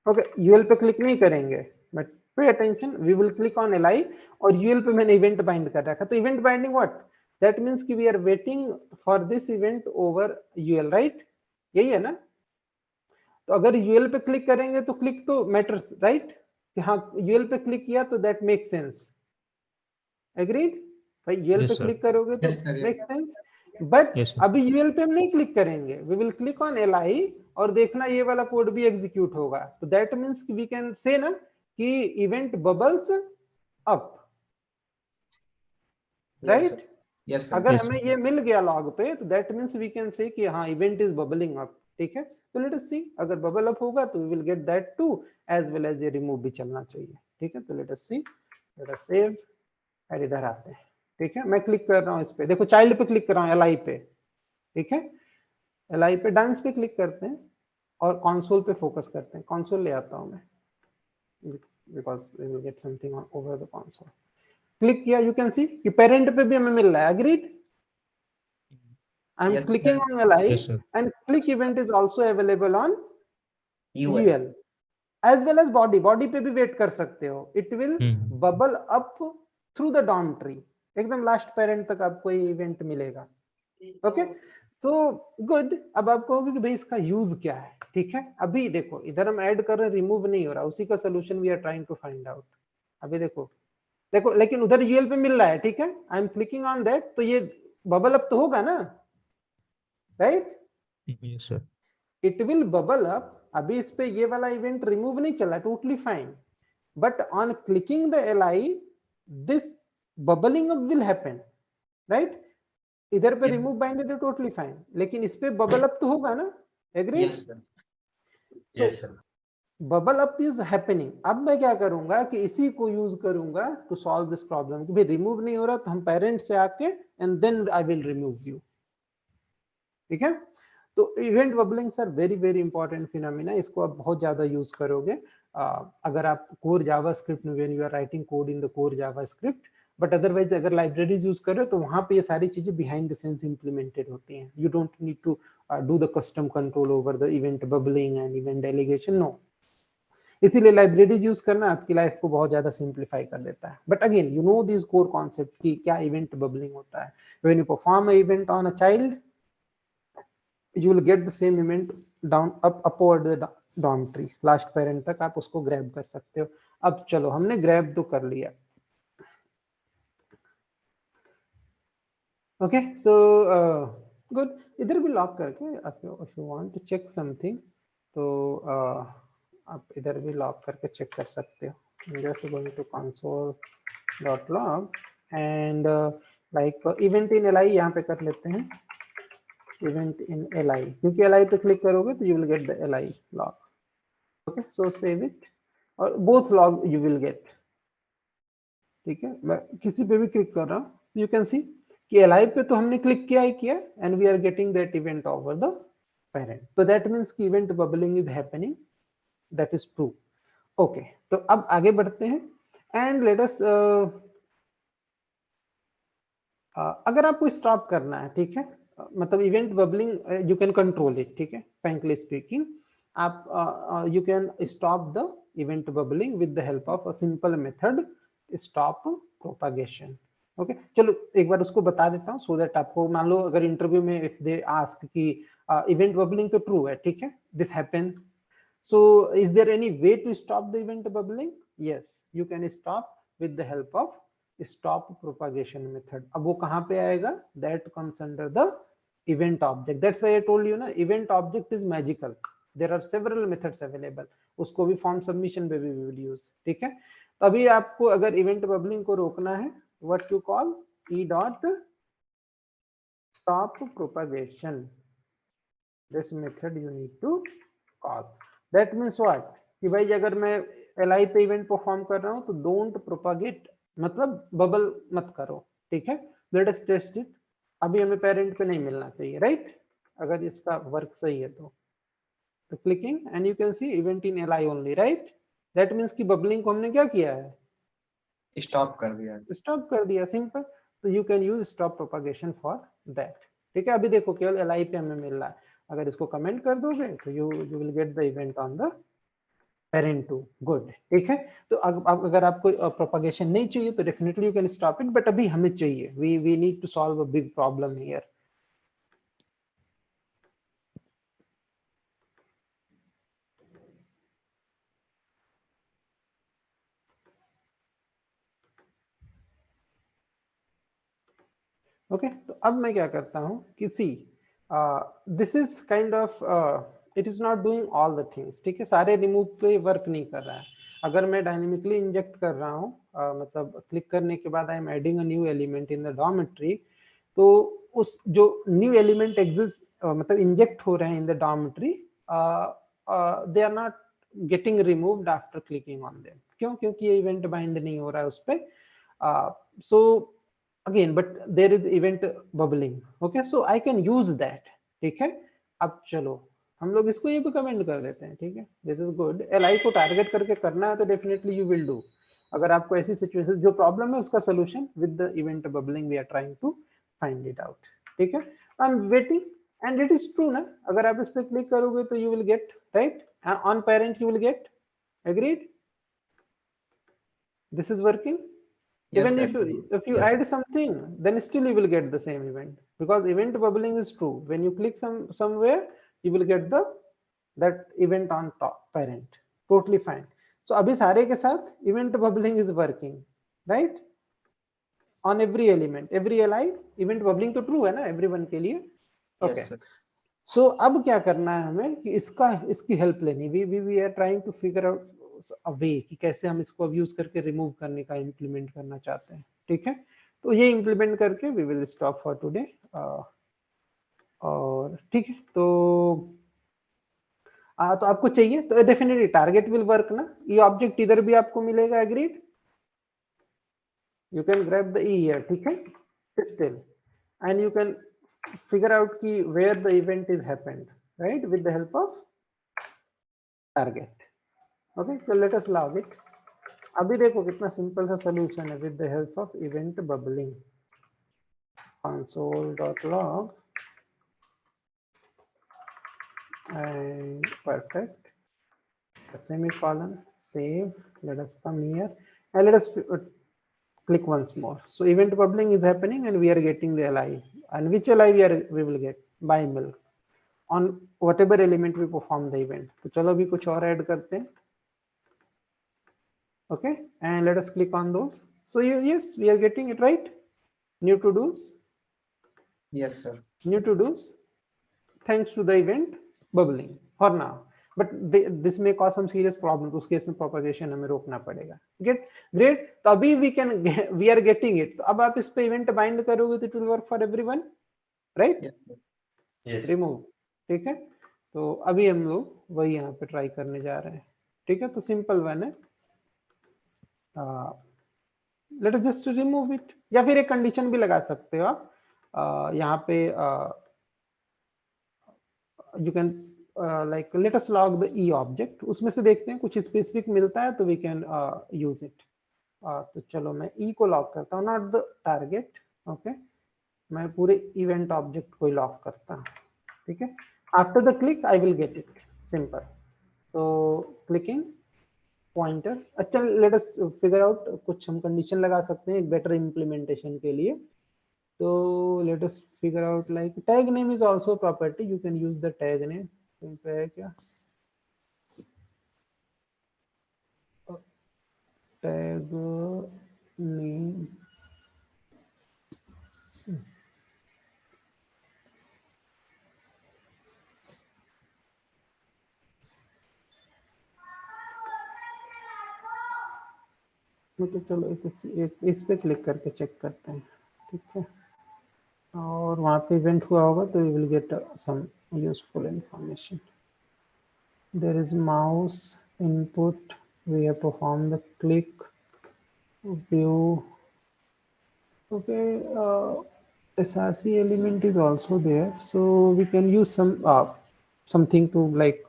Okay, UL पे क्लिक नहीं करेंगे but pay attention, we will click on LI और UL पे मैंने इवेंट बाइंड कर रखा. तो event binding what, that means कि we are waiting for this event over UL, right. यही है ना. तो अगर UL पे क्लिक करेंगे तो क्लिक तो मैटर्स, राइट, कि हाँ UL पे क्लिक किया तो दैट मेक सेंस. एग्रीड भाई. UL पे क्लिक करोगे तो मेक सेंस. बट अभी UL पे हम नहीं क्लिक करेंगे, we will click on LI और देखना ये वाला कोड भी एग्जीक्यूट होगा. तो that means we can say ना कि इवेंट बबल्स अप, राइट. अगर हमें ये मिल गया लॉग पे तो that means we can say कि हाँ इवेंट इज बबलिंग अप, ठीक है. तो लेट अस सी, अगर बबल अप होगा तो we will get that too as well as ये रिमूव भी चलना चाहिए, ठीक है. तो let us see, let us save और इधर आते हैं, ठीक है. मैं क्लिक कर रहा हूँ इस पे, देखो चाइल्ड पे क्लिक कर रहा हूँ LI पे, ठीक है. LI पे डांस पे क्लिक करते हैं और कंसोल पे फोकस करते हैं. कंसोल ले आता हूँ मैं because we will get something over the console. Click किया, यू कैन सी कि पेरेंट पे भी हमें मिल रहा है. Agreed. I am clicking on LI and click event is also available on UL as well as body. Body पे भी वेट कर सकते हो. It will bubble up through the DOM tree, एकदम लास्ट पेरेंट तक आपको ये इवेंट मिलेगा. ओके, तो गुड. अब आप कहोगे कि भाई इसका यूज क्या है, ठीक है. अभी देखो इधर हम ऐड कर रहे हैं, रिमूव नहीं हो रहा, उसी का solution we are trying to find out. अभी देखो देखो, लेकिन उधर UL पे मिल रहा है, ठीक है. I am clicking on that, तो ये बबल अप तो होगा ना, right. Yes sir. It will bubble up. अभी इस पे ये वाला इवेंट रिमूव नहीं चला, totally fine. But on clicking the LI this bubbling up will happen, right. इधर पे रिमूव बाइंडेड है, टोटली फाइन, लेकिन इस पे बबल अप तो होगा ना. Agree. So bubble up is happening. अब मैं क्या करूंगा कि इसी को यूज करूंगा टू सॉल्व दिस प्रॉब्लम कि भाई रिमूव नहीं हो रहा तो हम पेरेंट से आके and then I will remove you, ठीक है. तो event bubbling sir very very important phenomena. इसको आप बहुत ज्यादा यूज करोगे अगर आप कोर जावास्क्रिप्ट में, when you are writing code in the core JavaScript. But otherwise अगर लाइब्रेरीज यूज कर रहे हो तो वहां पे ये सारी चीजें बिहाइंड द सीन्स इंप्लीमेंटेड होती हैं. You don't need to do the custom control over the event bubbling and event delegation, no. इसीलिए लाइब्रेरीज यूज करना आपकी लाइफ को बहुत ज्यादा सिंप्लीफाई कर देता है. But again you know this core concept कि क्या इवेंट बबलिंग होता है. When you perform a event on a child you will get the same event down upward the DOM tree, last parent तक आप उसको ग्रैब कर सकते हो. अब चलो हमने ग्रैब तो कर लिया. Okay, so good. इधर भी लॉक करके if you want to check something तो आप इधर भी लॉक करके चेक कर सकते हो। just going to console.log and like event in li यहाँ पे कर लेते हैं, event in li, क्योंकि li पे क्लिक करोगे तो you will get the li log। okay, so save it और both log you will get। ठीक है, मैं किसी पे भी क्लिक कर रहा हूँ, you can see कि li पे तो हमने क्लिक किया ही किया and we are getting that event over the parent, so that means कि event bubbling is happening, that is true। okay, तो अब आगे बढ़ते हैं and let us अगर आपको स्टॉप करना है, ठीक है, मतलब event bubbling you can control it. ठीक है, फ्रैंकली स्पीकिंग आप you can stop the event bubbling with the help of a simple method stop propagation. Okay, चलो एक बार उसको बता देता हूँ सो दैट आपको, मान लो अगर इंटरव्यू में इफ दे आस्क कि इवेंट बबलिंग तो ट्रू है, ठीक है, this happen, so is there any way to stop the event bubbling? Yes, you can stop with the help of stop propagation method। अब वो कहाँ पे आएगा? that comes under the event object। that's why I told you ना, event object is magical, there are several methods available, उसको भी form submission पे भी we will use। ठीक है, तभी आपको अगर event bubbling को रोकना है, what you call e dot stop propagation, this method you need to call। that means what कि भाई अगर मैं li पे इवेंट परफॉर्म कर रहा हूं तो डोंट प्रोपागेट, मतलब बबल मत करो। ठीक है, लेट अस टेस्ट इट। अभी हमें पेरेंट पे नहीं मिलना चाहिए, राइट? अगर इसका वर्क सही है तो clicking and you can C event in li only, right? That means कि बबलिंग को हमने क्या किया है? स्टॉप कर दिया, स्टॉप कर दिया, सिंपल। तो you can use stop propagation for that. ठीक है, अभी देखो केवल li पे हमें मिल रहा है, अगर इसको कमेंट कर दोगे तो you will get the event on the parent too. Good, ठीक है। तो अब अगर आपको प्रोपागेशन नहीं चाहिए तो definitely you can stop it, but अभी हमें चाहिए, we need to solve a big problem here. Okay, तो अब मैं क्या करता हूँ कि see this is kind of it is not doing all the things. ठीक है, सारे रिमूव पे वर्क नहीं कर रहा है। अगर मैं डायनेमिकली इंजेक्ट कर रहा हूँ, मतलब क्लिक करने के बाद I am adding a new element in the dormitory, तो उस जो न्यू एलिमेंट एग्जिस्ट मतलब इंजेक्ट हो रहे हैं in the dormitory, they are not getting removed after clicking on them. क्यों? क्योंकि ये इवेंट बाइंड नहीं हो रहा है उस पर। सो again, but there is event bubbling। okay, so I can use that। ठीक है, अब चलो हम लोग इसको ये भी कमेंट कर देते हैं। ठीक है, दिस इज गुड। li को टारगेट करके करना है तो डेफिनेटली यू विल डू। अगर आपको ऐसी सिचुएशन जो प्रॉब्लम है उसका solution with the event bubbling we are trying to find it out. ठीक है, I am waiting and it is true ना, अगर आप इस पे क्लिक करोगे तो you will get, right, on parent you will get, agreed? This is working. yes, Even sir. if you Yes. add something, then still you will get the same event, because event bubbling is true। when you click somewhere you will get that event on top parent, totally fine। so abhi sare ke sath event bubbling is working, right, on every element, every li event bubbling to true hai na everyone ke liye। okay, Yes, sir. so अब क्या करना है हमें कि इसकी हेल्प लेनी। We are trying to figure out a way कि कैसे हम इसको अब यूज करके रिमूव करने का इम्प्लीमेंट करना चाहते हैं। ठीक है, तो ये इम्प्लीमेंट करके we will stop for today. और ठीक है, तो आपको चाहिए तो डेफिनेटली टारगेट विल वर्क ना, ये ऑब्जेक्ट इधर भी आपको मिलेगा, agreed? You can grab the E here, ठीक है, still, and you can figure out ki where the event is happened, right, with the help of target। okay, so let us log it। अभी देखो कितना सिंपल सा सोल्यूशन है, with the help of event bubbling, console.log and perfect, semicolon, save, let us come here and let us click once more। so event bubbling is happening and we are getting the li, and which li we will get? by milk on whatever element we perform the event। तो चलो अभी कुछ और ऐड करते हैं। okay, and let us click on those। so yes, we are getting it right। new to do's, Yes, sir. New to dos thanks to the event bubbling for now. But this may cause some serious problem. तो उस केस में propagation हमें रोकना पड़ेगा. Get great. तो अभी we are getting it. तो अब आप इस पे event bind करोगे तो it will work for everyone, right? Yes. Remove. ठीक है. तो अभी हम लोग वही यहाँ पे ट्राई करने जा रहे हैं. ठीक है. तो सिंपल वन है. Let us just remove it. या फिर एक कंडीशन भी लगा सकते हो आप. यहाँ पे you can like let us log the e object. उसमें से देखते हैं कुछ स्पेसिफिक मिलता है तो we can use it. तो चलो मैं e को लॉक करता हूँ, not the target. ओके, मैं पूरे इवेंट ऑब्जेक्ट को लॉक करता हूँ. ठीक है. After the click I will get it. Simple. So clicking pointer. अच्छा, लेट अस फिगर आउट. कुछ हम कंडीशन लगा सकते हैं एक बेटर इंप्लीमेंटेशन के लिए. So let us figure out like tag name is also a property. You can use the tag name. Tag name. तो चलो इस पे क्लिक करके चेक करते हैं. ठीक है. और वहाँ पे इवेंट हुआ होगा तो you will get some useful information. There is mouse input. We have performed the click view. Okay, SRC element is also there, so we can use some something to like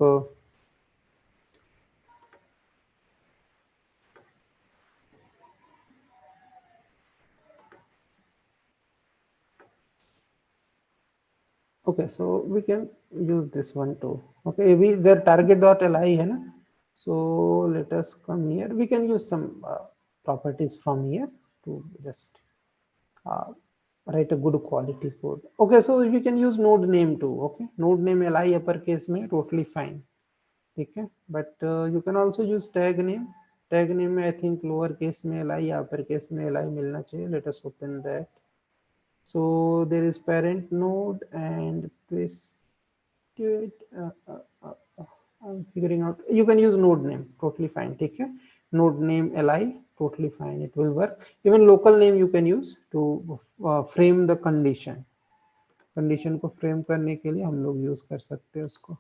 okay, so we can use this one too. Okay, we the target.li hai na. So let us come here. We can use some properties from here to just write a good quality code. Okay, so we can use node name too. Okay, node name li uppercase में totally fine. ठीक है. But you can also use tag name. Tag name में I think lower case में li या upper case में li मिलना चाहिए. Let us open that. So there is parent node and paste it. I'm figuring out. You can use node name. Totally fine. ठीक है. Node name li. Totally fine. It will work. Even local name you can use to frame the condition. Condition को frame करने के लिए हम लोग use कर सकते हैं उसको.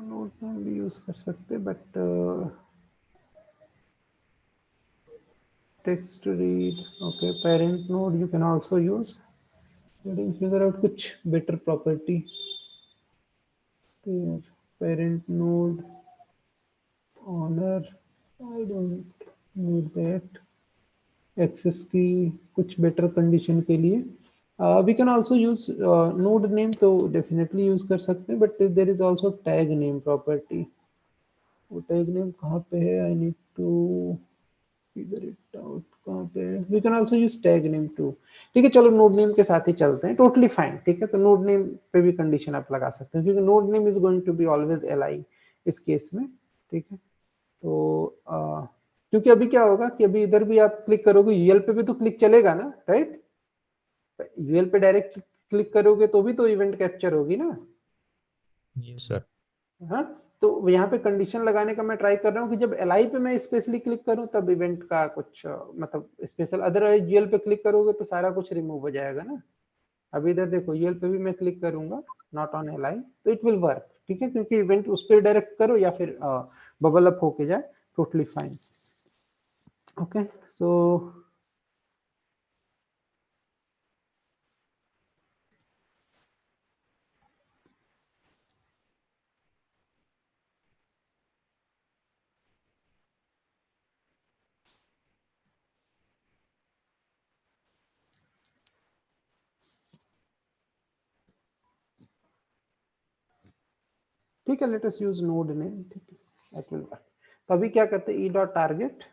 नोड में भी यूज कर सकते हैं, but text read. Okay, parent node you can also use. Let figure out कुछ better property. Parent node owner. I don't need that. Access की कुछ बेटर कंडीशन के लिए we can also use node name, तो definitely यूज कर सकते हैं, but there is also tag name property. वो tag name कहाँ पे है? I need to figure it out. कहाँ पे है? We can also use tag name too. ठीक है, चलो node name के साथ ही चलते हैं. Totally fine. ठीक है, तो node name पे भी कंडीशन आप लगा सकते हैं, क्योंकि node name is going to be always li इस केस में. ठीक है, तो क्योंकि अभी क्या होगा कि अभी इधर भी आप क्लिक करोगे, यूएल पे भी तो क्लिक चलेगा ना, राइट? यूएल पे डायरेक्ट क्लिक करोगे तो भी तो इवेंट कैप्चर होगी ना. Yes sir. हाँ, तो यहाँ पे कंडीशन लगाने का मैं ट्राई कर रहा हूँ कि जब एलआई पे मैं स्पेशली क्लिक करूँ तब इवेंट का कुछ मतलब स्पेशल. अदरवाइज यूएल पे क्लिक करोगे तो सारा कुछ रिमूव हो जाएगा ना. अभी इधर देखो, यूएल पे भी मैं क्लिक करूंगा, नॉट ऑन एलआई, तो इट विल वर्क. ठीक है, क्योंकि इवेंट उस पर डायरेक्ट करो या फिर बबल अप होके जाए, टोटली फाइन. ओके, सो ठीक है, let us use node name. ठीक है, दैट विल वर्क. तो अभी क्या करते हैं, E dot target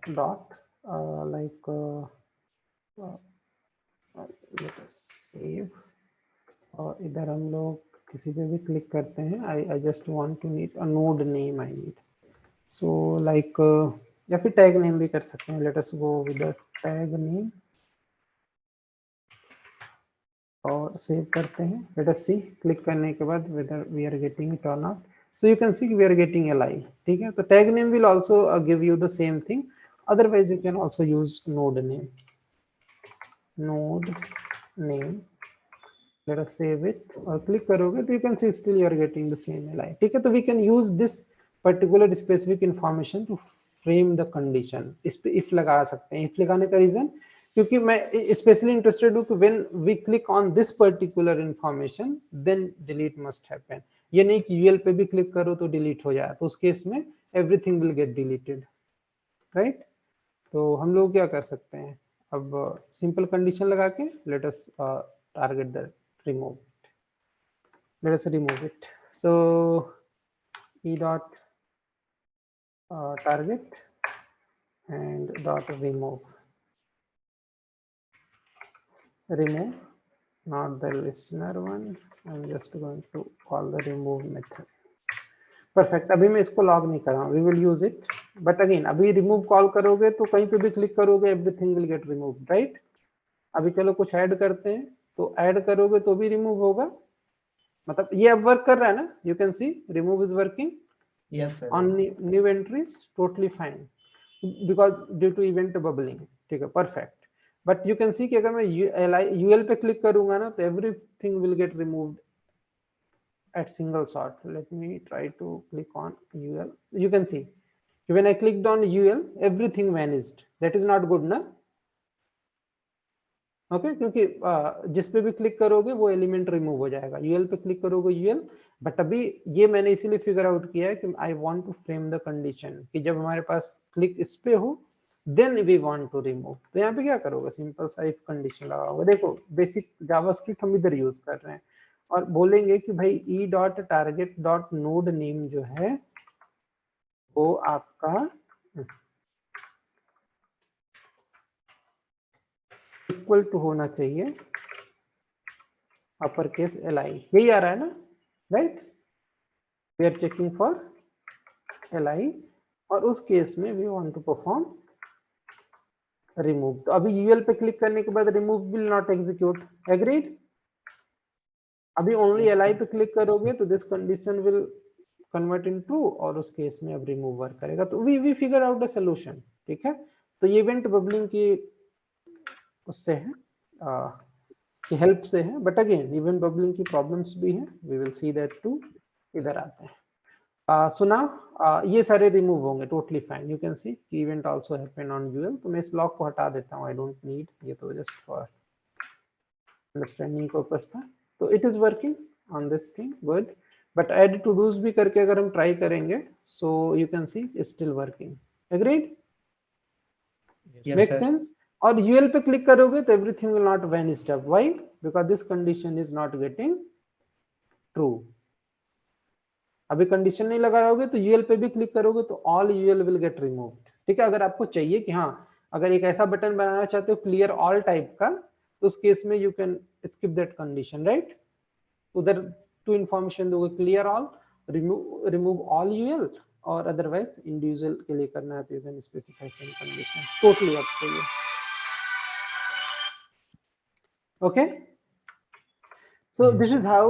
dot like late us save, और इधर हम लोग किसी पे भी क्लिक करते हैं. I just want to need a node name I need. So like या फिर टैग नेम भी कर सकते हैं. Let us go with the tag name और सेव करते हैं. लेट अस सी, क्लिक करने के बाद whether we are getting it or not. So you can see we are getting li. ठीक है, तो tag name will also give you the same thing. Otherwise you can also use node name. Node name. Let us save it और click करोगे तो you can see still you are getting the same li. ठीक है, तो we can use this particular specific information to frame the condition. इस पे if लगा सकते हैं. if लगाने का reason क्योंकि मैं स्पेशली इंटरेस्टेड हूँ कि when we click on this particular information then delete must happen. ये नहीं कि यूएल पे भी क्लिक करो तो डिलीट हो जाए, तो उस केस में everything will gate deleted, right. तो हम लोग क्या कर सकते हैं, अब सिंपल कंडीशन लगा के let us target the remove. Let us remove it. So E dot target and dot remove. Remove, not the listener one. I'm just going to call the remove method. Perfect. अभी मैं इसको लॉग नहीं कर रहा हूँ. We will use it. But again, अभी remove कॉल करोगे तो कहीं पे भी क्लिक करोगे everything will get removed, right? अभी चलो कुछ ऐड करते हैं, तो ऐड करोगे तो भी रिमूव होगा. मतलब ये अब वर्क कर रहा है ना. You can see remove is working. Yes sir. On new entries totally fine because due to event bubbling. ठीक है, perfect. But you can see कि अगर मैं यूएल पे क्लिक करूंगा ना तो everything will get removed at single shot. Let me try to click on UL. You can see when I clicked on UL everything vanished. That is not good ना. ओके, क्योंकि जिस पे भी क्लिक करोगे वो एलिमेंट रिमूव हो जाएगा. यूएल पे क्लिक करोगे यूएल. बट अभी ये मैंने इसीलिए फिगर आउट किया है कि I want to frame the condition कि जब हमारे पास क्लिक इस पे हो then we want to remove. तो यहाँ पे क्या करोगे, सिंपल सा if कंडीशन लगाओगे. देखो बेसिक जावास्क्रिप्ट हम इधर यूज कर रहे हैं और बोलेंगे कि भाई e dot target dot node name जो है वो आपका इक्वल टू होना चाहिए अपर केस li. यही आ रहा है ना, right. We are checking for li और उस केस में we want to perform remove. तो अभी यूएल पे क्लिक करने के बाद remove will not execute. Agreed. अभी ओनली एलआई पे क्लिक करोगे तो this condition will convert in true और उस केस में अब रिमूव वर्क करेगा. तो we figure out a solution. ठीक है, तो ये इवेंट बबलिंग की उससे है की हेल्प से है. बट अगेन इवेंट बबलिंग की प्रॉब्लम्स भी हैं. We will see that too. इधर आते हैं. So now ये सारे रिमूव होंगे totally fine. You can see कि event also happen on UL. तो मैं इस लॉग को हटा देता हूँ. आई डोंट नीड, ये तो जस्ट फॉर अंडरस्टैंडिंग पर्पस था. तो it is working on this thing, good. But add to-dos भी करके अगर हम ट्राई करेंगे so you can see still working. Agreed, make sense. और यूएल पे क्लिक करोगे तो everything will not vanish up. Why? Because this condition is not getting true. अभी कंडीशन नहीं लगा रहोगे तो यूएल पे भी क्लिक करोगे तो all UL will get removed. ठीक है, अगर आपको चाहिए कि हाँ अगर एक ऐसा बटन बनाना चाहते हो क्लियर ऑल टाइप का, तो उस केस में you can skip that condition, right. उधर टू इंफॉर्मेशन दोगे clear all, remove all UL, और अदरवाइज इंडिविजुअल के लिए करना है तो you can specify some condition. Totally up to you. Okay. So this is how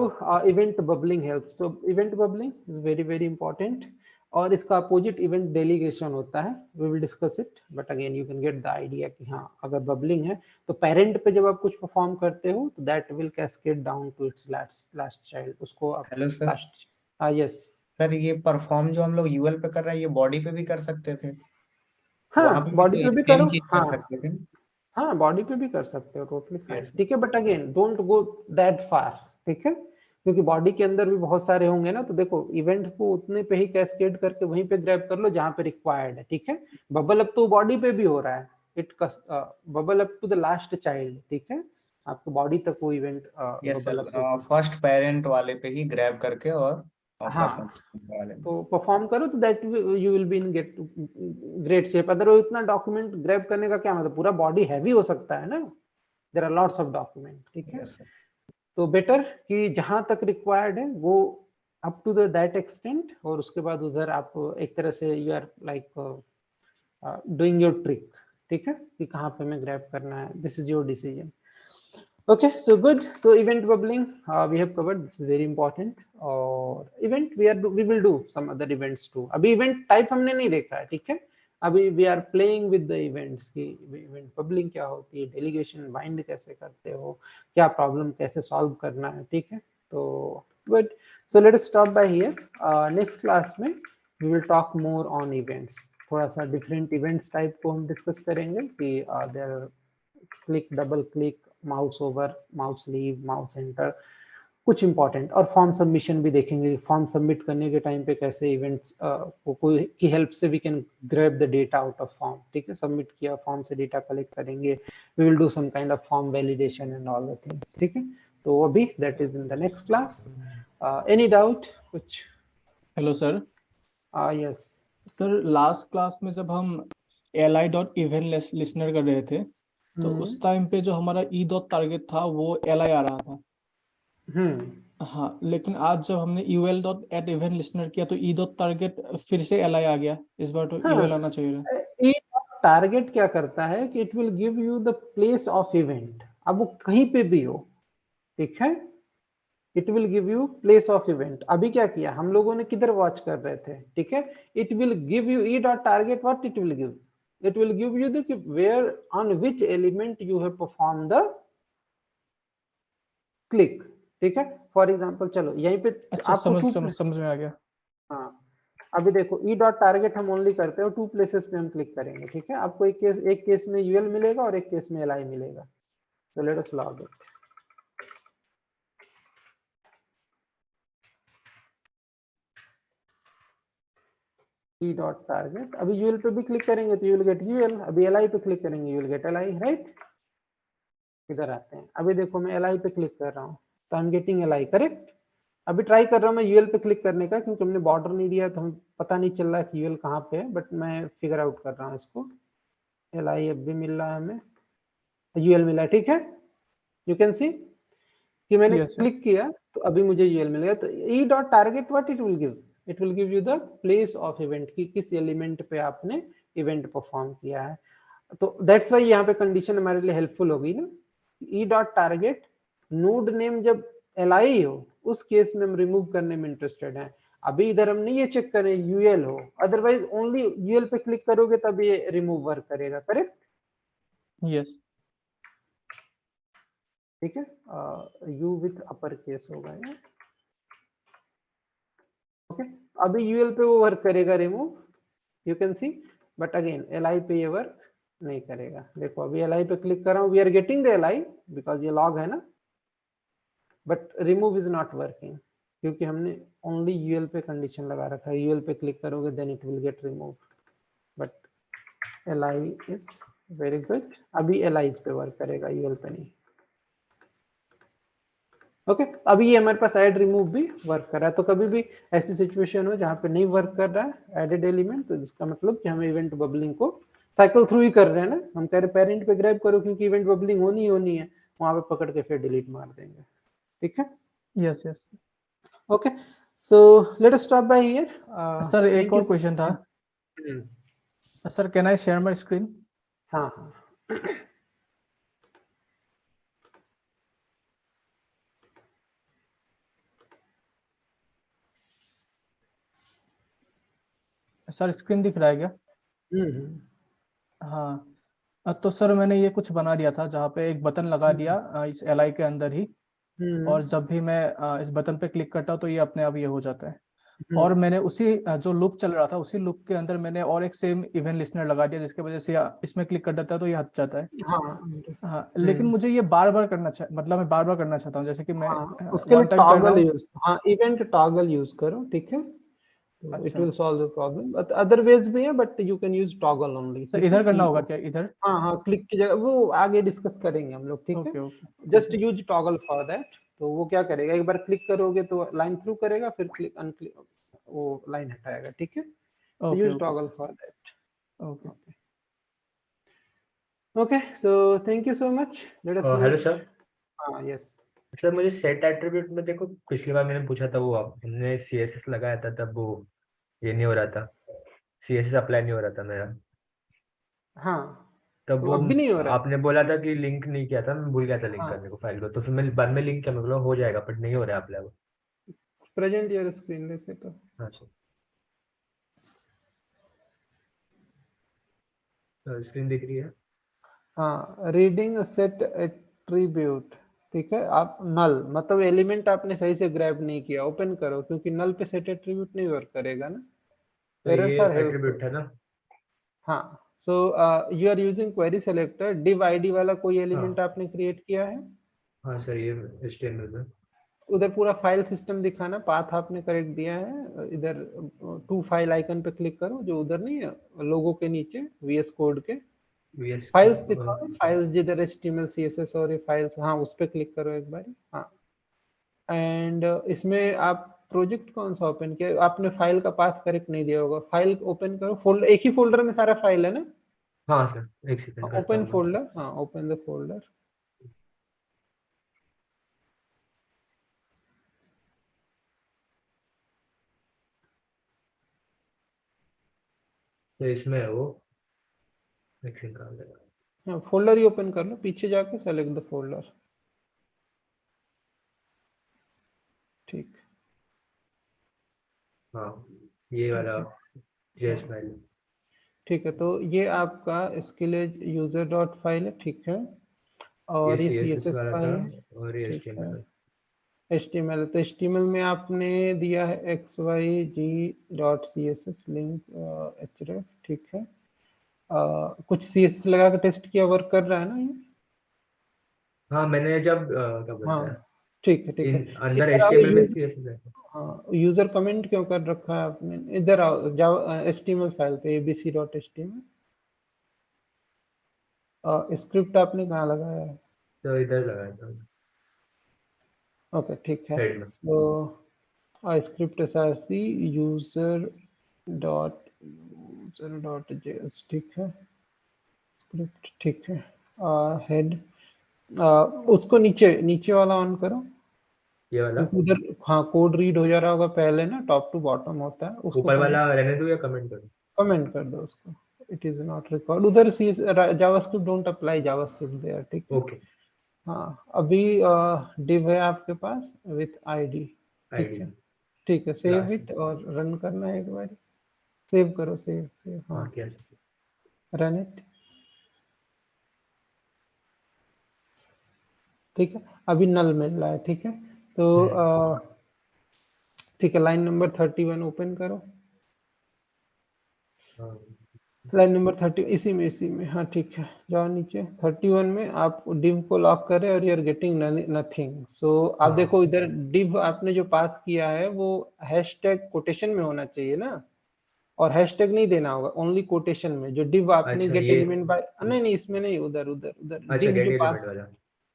event bubbling helps. So event bubbling is very important. और इसका अपोजिट इवेंट डेलीगेशन होता है. We will discuss it, but again you can get the idea कि हाँ अगर बबलिंग है तो पेरेंट पे जब आप कुछ परफॉर्म करते हो तो that will cascade down to its last child. उसको आप हेलो सर. यस सर ये परफॉर्म जो हम लोग यूएल पे कर रहे हैं ये बॉडी पे भी कर सकते थे. हाँ बॉडी पे भी करो. कर सकते थे. हाँ बॉडी पे भी कर सकते हो. Totally fine. ठीक है, but again don't go that far. ठीक है, क्योंकि बॉडी के अंदर भी बहुत सारे होंगे ना. तो देखो इवेंट को उतने पे ही कैस्केड करके वहीं पे ग्रैब कर लो जहां पे रिक्वायर्ड है. ठीक है, बबल अप तो बॉडी पे भी हो रहा है. It bubble up to the last child. ठीक है, आपको बॉडी तक वो event bubble up first parent वाले पे ही ग्रैब करके और हाँ तो परफॉर्म करो तो that you will be in great shape. Otherwise इतना डॉक्यूमेंट ग्रैब करने का क्या मतलब, पूरा बॉडी हैवी हो सकता है ना. There are lots of document, ठीक है। तो बेटर कि जहां तक रिक्वायर्ड है वो अप टू दैट एक्सटेंट, और उसके बाद उधर आप एक तरह से you are like doing your trick, ठीक है, कि कहाँ पे हमें ग्रैब करना है, this is your decision. Okay, so good. So event bubbling we have covered. This is very important. और event we will do some other events too. अभी event type हमने नहीं देखा है, ठीक है। अभी we are playing with the events की event bubbling क्या होती है, delegation bind कैसे करते हो, क्या problem कैसे solve करना है, ठीक है। तो good. So let us stop by here. Next class में we will talk more on events. थोड़ा सा different events type को हम discuss करेंगे कि there are click, double click, mouse over, mouse leave, mouse enter, कुछ इंपॉर्टेंट, और फॉर्म सबमिशन भी देखेंगे। फॉर्म सबमिट करने के टाइम पे कैसे इवेंट्स की हेल्प से we can grab the data out of form, ठीक है। सबमिट किया, फॉर्म से डेटा कलेक्ट करेंगे, we will do some kind of form validation and all the things, ठीक है। तो अभी that is in the next class. Any doubt कुछ? Hello sir. Yes sir, last class में जब हम li.event लिसनर कर रहे थे तो उस टाइम पे जो हमारा e.target था वो li आ रहा था। हाँ, लेकिन आज जब हमने ul.add_event listener किया तो e.target फिर से li आ गया। इस बार तो ul आना चाहिए। टारगेट क्या करता है कि it will give you the place of event, अब वो कहीं पे भी हो, ठीक है। It will give you place of event. अभी क्या किया हम लोगों ने, किधर वॉच कर रहे थे, ठीक है। It will give you e.target, what it will give, it will give you the where on which element you have performed the click, ठीक है। फॉर एग्जांपल चलो यहीं पे आपको समझ में आ गया। हाँ, अभी देखो e.target हम ओनली करते हैं 2 प्लेसेस पे हम क्लिक करेंगे, ठीक है। आपको एक केस में ul मिलेगा और एक केस में li मिलेगा। तो let us log it. e.target, अभी ul पे भी क्लिक करेंगे तो you will get ul, अभी li पे क्लिक करेंगे you will get li, right. इधर आते हैं, अभी देखो मैं li पे क्लिक कर रहा हूँ तो I am getting li, correct. अभी ट्राई कर रहा हूँ मैं ul पे क्लिक करने का, क्योंकि हमने बॉर्डर नहीं दिया तो हम पता नहीं चल रहा है कि ul कहाँ पे है, बट मैं फिगर आउट कर रहा हूँ इसको। li अब भी मिल रहा है हमें, ul मिला, ठीक है। यू कैन सी कि मैंने क्लिक किया तो अभी मुझे ul मिल गया। तो e.target what it will give, it will give you the place of event की किस एलिमेंट पे आपने इवेंट परफॉर्म किया है। तो दैट्स वाई यहाँ पे कंडीशन हमारे लिए हेल्पफुल होगी ना। e.target नोड नेम जब li हो उस केस में हम रिमूव करने में इंटरेस्टेड हैं। अभी इधर हमने ये चेक करें ul हो, अदरवाइज ओनली ul पे क्लिक करोगे तब ये रिमूव वर्क करेगा, करेक्ट। यस, ठीक है। u विथ अपर केस होगा ये, ओके। अभी ul पे वो वर्क करेगा remove, you can C, but again li पे ये वर्क नहीं करेगा। देखो अभी li पे क्लिक कर रहा हूँ, we are getting the li because ये लॉग है ना, but remove is not working क्योंकि हमने ओनली यूएल पे कंडीशन लगा रखा है। यूएल पे क्लिक करोगे then it will get remove, but li is very good. अभी li पे वर्क करेगा, यूएल पे नहीं, ओके। अभी ये हमारे पास ऐड रिमूव भी वर्क कर रहा है। तो कभी भी ऐसी सिचुएशन हो जहां पे नहीं वर्क कर रहा है एडेड एलिमेंट, तो इसका मतलब कि हम इवेंट बबलिंग को साइकिल थ्रू ही कर रहे हैं ना। हम कह रहे पेरेंट पे ग्रैब करो क्योंकि इवेंट बबलिंग होनी है, वहां पे पकड़ के फिर डिलीट मार देंगे, ठीक है। Yes yes, okay. So let us stop by here. Sir एक और क्वेश्चन था sir, can I share my screen? हाँ हाँ, सर स्क्रीन दिख रहा है क्या? हाँ, तो सर मैंने ये कुछ बना दिया था जहाँ पे एक बटन लगा दिया इस li के अंदर ही, और जब भी मैं इस बटन पे क्लिक करता हूँ तो ये अपने आप ये हो जाता है। और मैंने उसी जो लूप चल रहा था उसी लूप के अंदर मैंने और एक सेम इवेंट लिस्टनर लगा दिया, जिसकी वजह से इसमें क्लिक कर देता है तो ये हट जाता है। हाँ, लेकिन मुझे ये बार बार करना मतलब मैं बार बार करना चाहता हूँ, जैसे कि मैं उसके लिए वन टाइम कर रहा टॉगल हूँ। यूज, हाँ इवेंट टॉगल यूज करो, ठीक है। इट अच्छा, will solve the problem, but other ways भी है, but you can use toggle only. तो इधर करना होगा क्या? इधर? हाँ हाँ, क्लिक की जगह वो आगे डिस्कस करेंगे हम लोग, ठीक है। Okay okay, just use toggle for that. तो वो क्या करेगा, एक बार क्लिक करोगे तो लाइन थ्रू करेगा, फिर क्लिक अनक्लिक वो लाइन हटाएगा, ठीक है। Use okay toggle for that, okay. Okay, so thank you so much. Let us hello meet. Sir. Yes. Sir मुझे सेट एट्रीब्यूट में देखो, पिछली बार मैंने पूछा था, वो हमने CSS लगाया था, तब वो ये नहीं हो रहा था, CSS अप्लाई नहीं हो रहा था मेरा। हाँ, तब तो वो अब भी नहीं हो रहा है। आपने बोला था कि लिंक नहीं किया था, मैं भूल गया था लिंक हाँ, करने को फाइल को, तो फिर मैं बाद में लिंक किया, मतलब हो जाएगा, बट नहीं हो रहा है अप्लाई वो। प्रेजेंट योर स्क्रीन देखे तो। हाँ सर, स्क्रीन दिख रही है। हाँ, रीडिंग सेट एट्रीब्यूट, ठीक है। आप नल मतलब एलिमेंट आपने सही से ग्रैब नहीं किया, ओपन करो, क्योंकि नल पे सेट एट्रीब्यूट नहीं वर्क करेगा ना। तो एरर्स ये आर एट्रीब्यूट हेल्पफुल। है ना। हाँ, so you are using query selector, div id वाला कोई एलिमेंट हाँ आपने क्रिएट किया है? हाँ सर, ये HTML में। उधर पूरा फाइल सिस्टम दिखाना, पाथ आपने करेक्ट दिया है। इधर टू फाइल आइकन पे क्लिक करो, जो उधर नहीं है लोगो के नीचे VS कोड के VS फाइल्स दिखाओ, फाइल्स जिधर HTML CSS और ये फाइल्स, हाँ उस पे क्लिक करो एक बार। हाँ, एंड इसमें आप प्रोजेक्ट कौन सा ओपन किया आपने? फाइल का पाथ करेक्ट नहीं दिया होगा। फाइल ओपन करो, फोल्डर एक ही फोल्डर में सारा फाइल है ना? हाँ सर, एक सेकंड करता ओपन हूँ मैं। फोल्डर, हाँ ओपन द फोल्डर। तो इसमें है वो, एक सेकंड काम देगा। हाँ, फोल्डर ही ओपन कर लो, पीछे जाके सेलेक्ट द फोल्डर। ठीक, हाँ, ये वाला JS हाँ, फाइल। ठीक है। तो ये आपका स्किलेज यूजर डॉट फाइल है, ठीक है। ये और ये CSS CSS वाला था, फाइल है, और ये ठीक है। HTML। HTML, तो HTML में आपने दिया है xyg dot CSS link href, ठीक है। कुछ CSS लगा के टेस्ट किया, वर्क कर रहा है ना ये? हाँ, मैंने जब क्या बोलते हैं, हाँ, ठीक है, ठीक है। इन अंदर इधर आओ, HTML में CSS है। हाँ, यूजर कमेंट क्यों कर रखा है आपने? इधर आओ, जाओ HTML फाइल पे abc.html। स्क्रिप्ट आपने कहाँ लगाया है? तो इधर लगाया था ओके, ठीक है। हेड में। तो script src user dot js, ठीक है। स्क्रिप्ट, ठीक है। हेड, उसको नीचे नीचे वाला ऑन करो, ये वाला क्योंकि उधर हाँ कोड रीड हो जा रहा होगा पहले ना, टॉप टू बॉटम होता है, उसको ऊपर वाला रहने दो या कमेंट करो? कमेंट कर दो उसको। इट इज नॉट रिकॉर्ड, उधर see JavaScript don't apply JavaScript there, ठीक है। ओके, हाँ, अभी div है आपके पास विथ ID, ठीक ID है। ठीक है, सेव लास्ट। इट और रन करना है एक बार। सेव करो, सेव सेव, हाँ, हाँ, क्या? रन इट, ठीक है। अभी नल मिल रहा है, ठीक है। तो ठीक है, लाइन नंबर 31 ओपन करो। हाँ, लाइन नंबर 30 इसी में, हाँ ठीक है। जाओ नीचे 31 में आप div को लॉक करें और यू आर गेटिंग नथिंग। सो आप हाँ, देखो इधर div आपने जो पास किया है वो हैशटैग कोटेशन में होना चाहिए ना, और हैशटैग नहीं देना होगा, ओनली कोटेशन में। जो div आपने अच्छा गेट ये, एलिमेंट बाय, नहीं नहीं इसमें नहीं, उधर उधर उधर अच्छा div गेट जो एलिमेंट पास, वाला।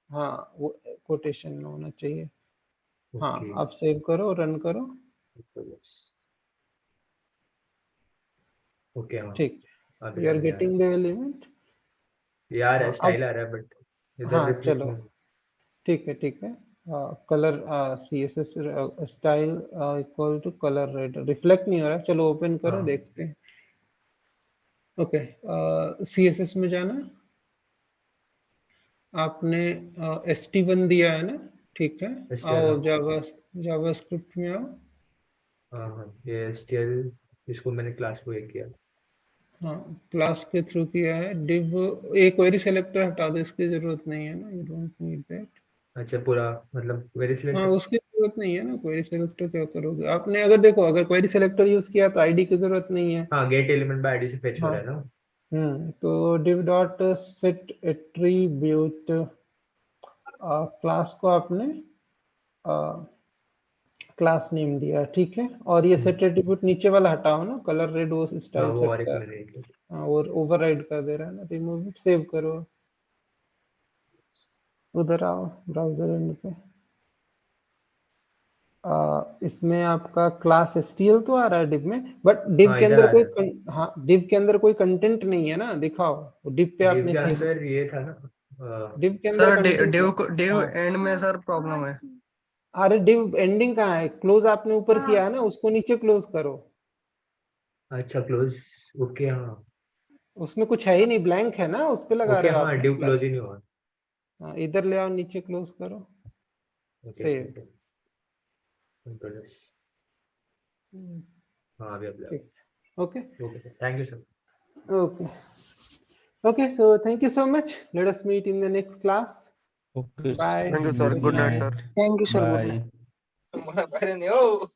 हाँ वो कोटेशन में होना चाहिए। हाँ, ओके, आप सेव करो, रन करो, ओके। हाँ, ठीक। अभी यू आर आ गया। Getting the element. ये आ रहा है, हाँ अब, स्टाइल आ रहा है, बट इधर हाँ चलो, रिप्लेसमेंट। ठीक है, ठीक है। Colour CSS style equal to colour red, reflect नहीं हो रहा, चलो ओपन करो, हाँ, देखते हैं। ओके, CSS में जाना, आपने st1 दिया है ना, ठीक है। STL। आओ जावास्क्रिप्ट में आओ। हाँ हाँ, ये STL, इसको मैंने क्लास को एक किया। हाँ, क्लास के थ्रू किया है। div, एक क्वेरी सेलेक्टर हटा दो, इसकी जरूरत नहीं है ना, यू डोंट नीड दैट। अच्छा, पूरा मतलब वेरी हाँ, सिलेक्ट। उसकी जरूरत नहीं है ना, क्वेरी सेलेक्टर क्या करोगे आपने? अगर देखो, अगर क्वेरी सेलेक्टर यूज किया तो ID की जरूरत नहीं है। हाँ, गेट एलिमेंट बाय ID से फेच हो हाँ, रहा है ना। तो div dot set attribute, class को आपने क्लास नेम दिया, ठीक है। और ये सेट एट्रीब्यूट नीचे वाला हटाओ ना, कलर रेड वो हाँ, स्टाइल वो सेट और एक कर, मैंने एक किया। हाँ, और ओवरराइड कर दे रहा है ना, रिमूव इट, सेव करो। उधर आओ ब्राउजर एंड पे, इसमें आपका क्लास STL तो आ रहा है div में, बट div के अंदर कोई div के अंदर कोई कंटेंट नहीं है ना, दिखाओ div पे आपने div के अंदर ये था ना div के अंदर div एंड में सर प्रॉब्लम है। अरे div एंडिंग कहाँ है? क्लोज आपने ऊपर किया है ना, उसको नीचे क्लोज करो। अच्छा क्लोज, ओके हाँ उसमें कुछ है ही नहीं, ब्लैंक है ना, उस पे लगा रहे हो हाँ, div क्लोज ही नहीं हुआ। हाँ, इधर ले आओ, नीचे क्लोज करो, सेव। हाँ अभी okay okay thank you sir. Okay, so thank you so much. Let us meet in the next class. Okay. Bye. Thank you, sir. Good night, sir. Thank you, sir. Bye. Good night.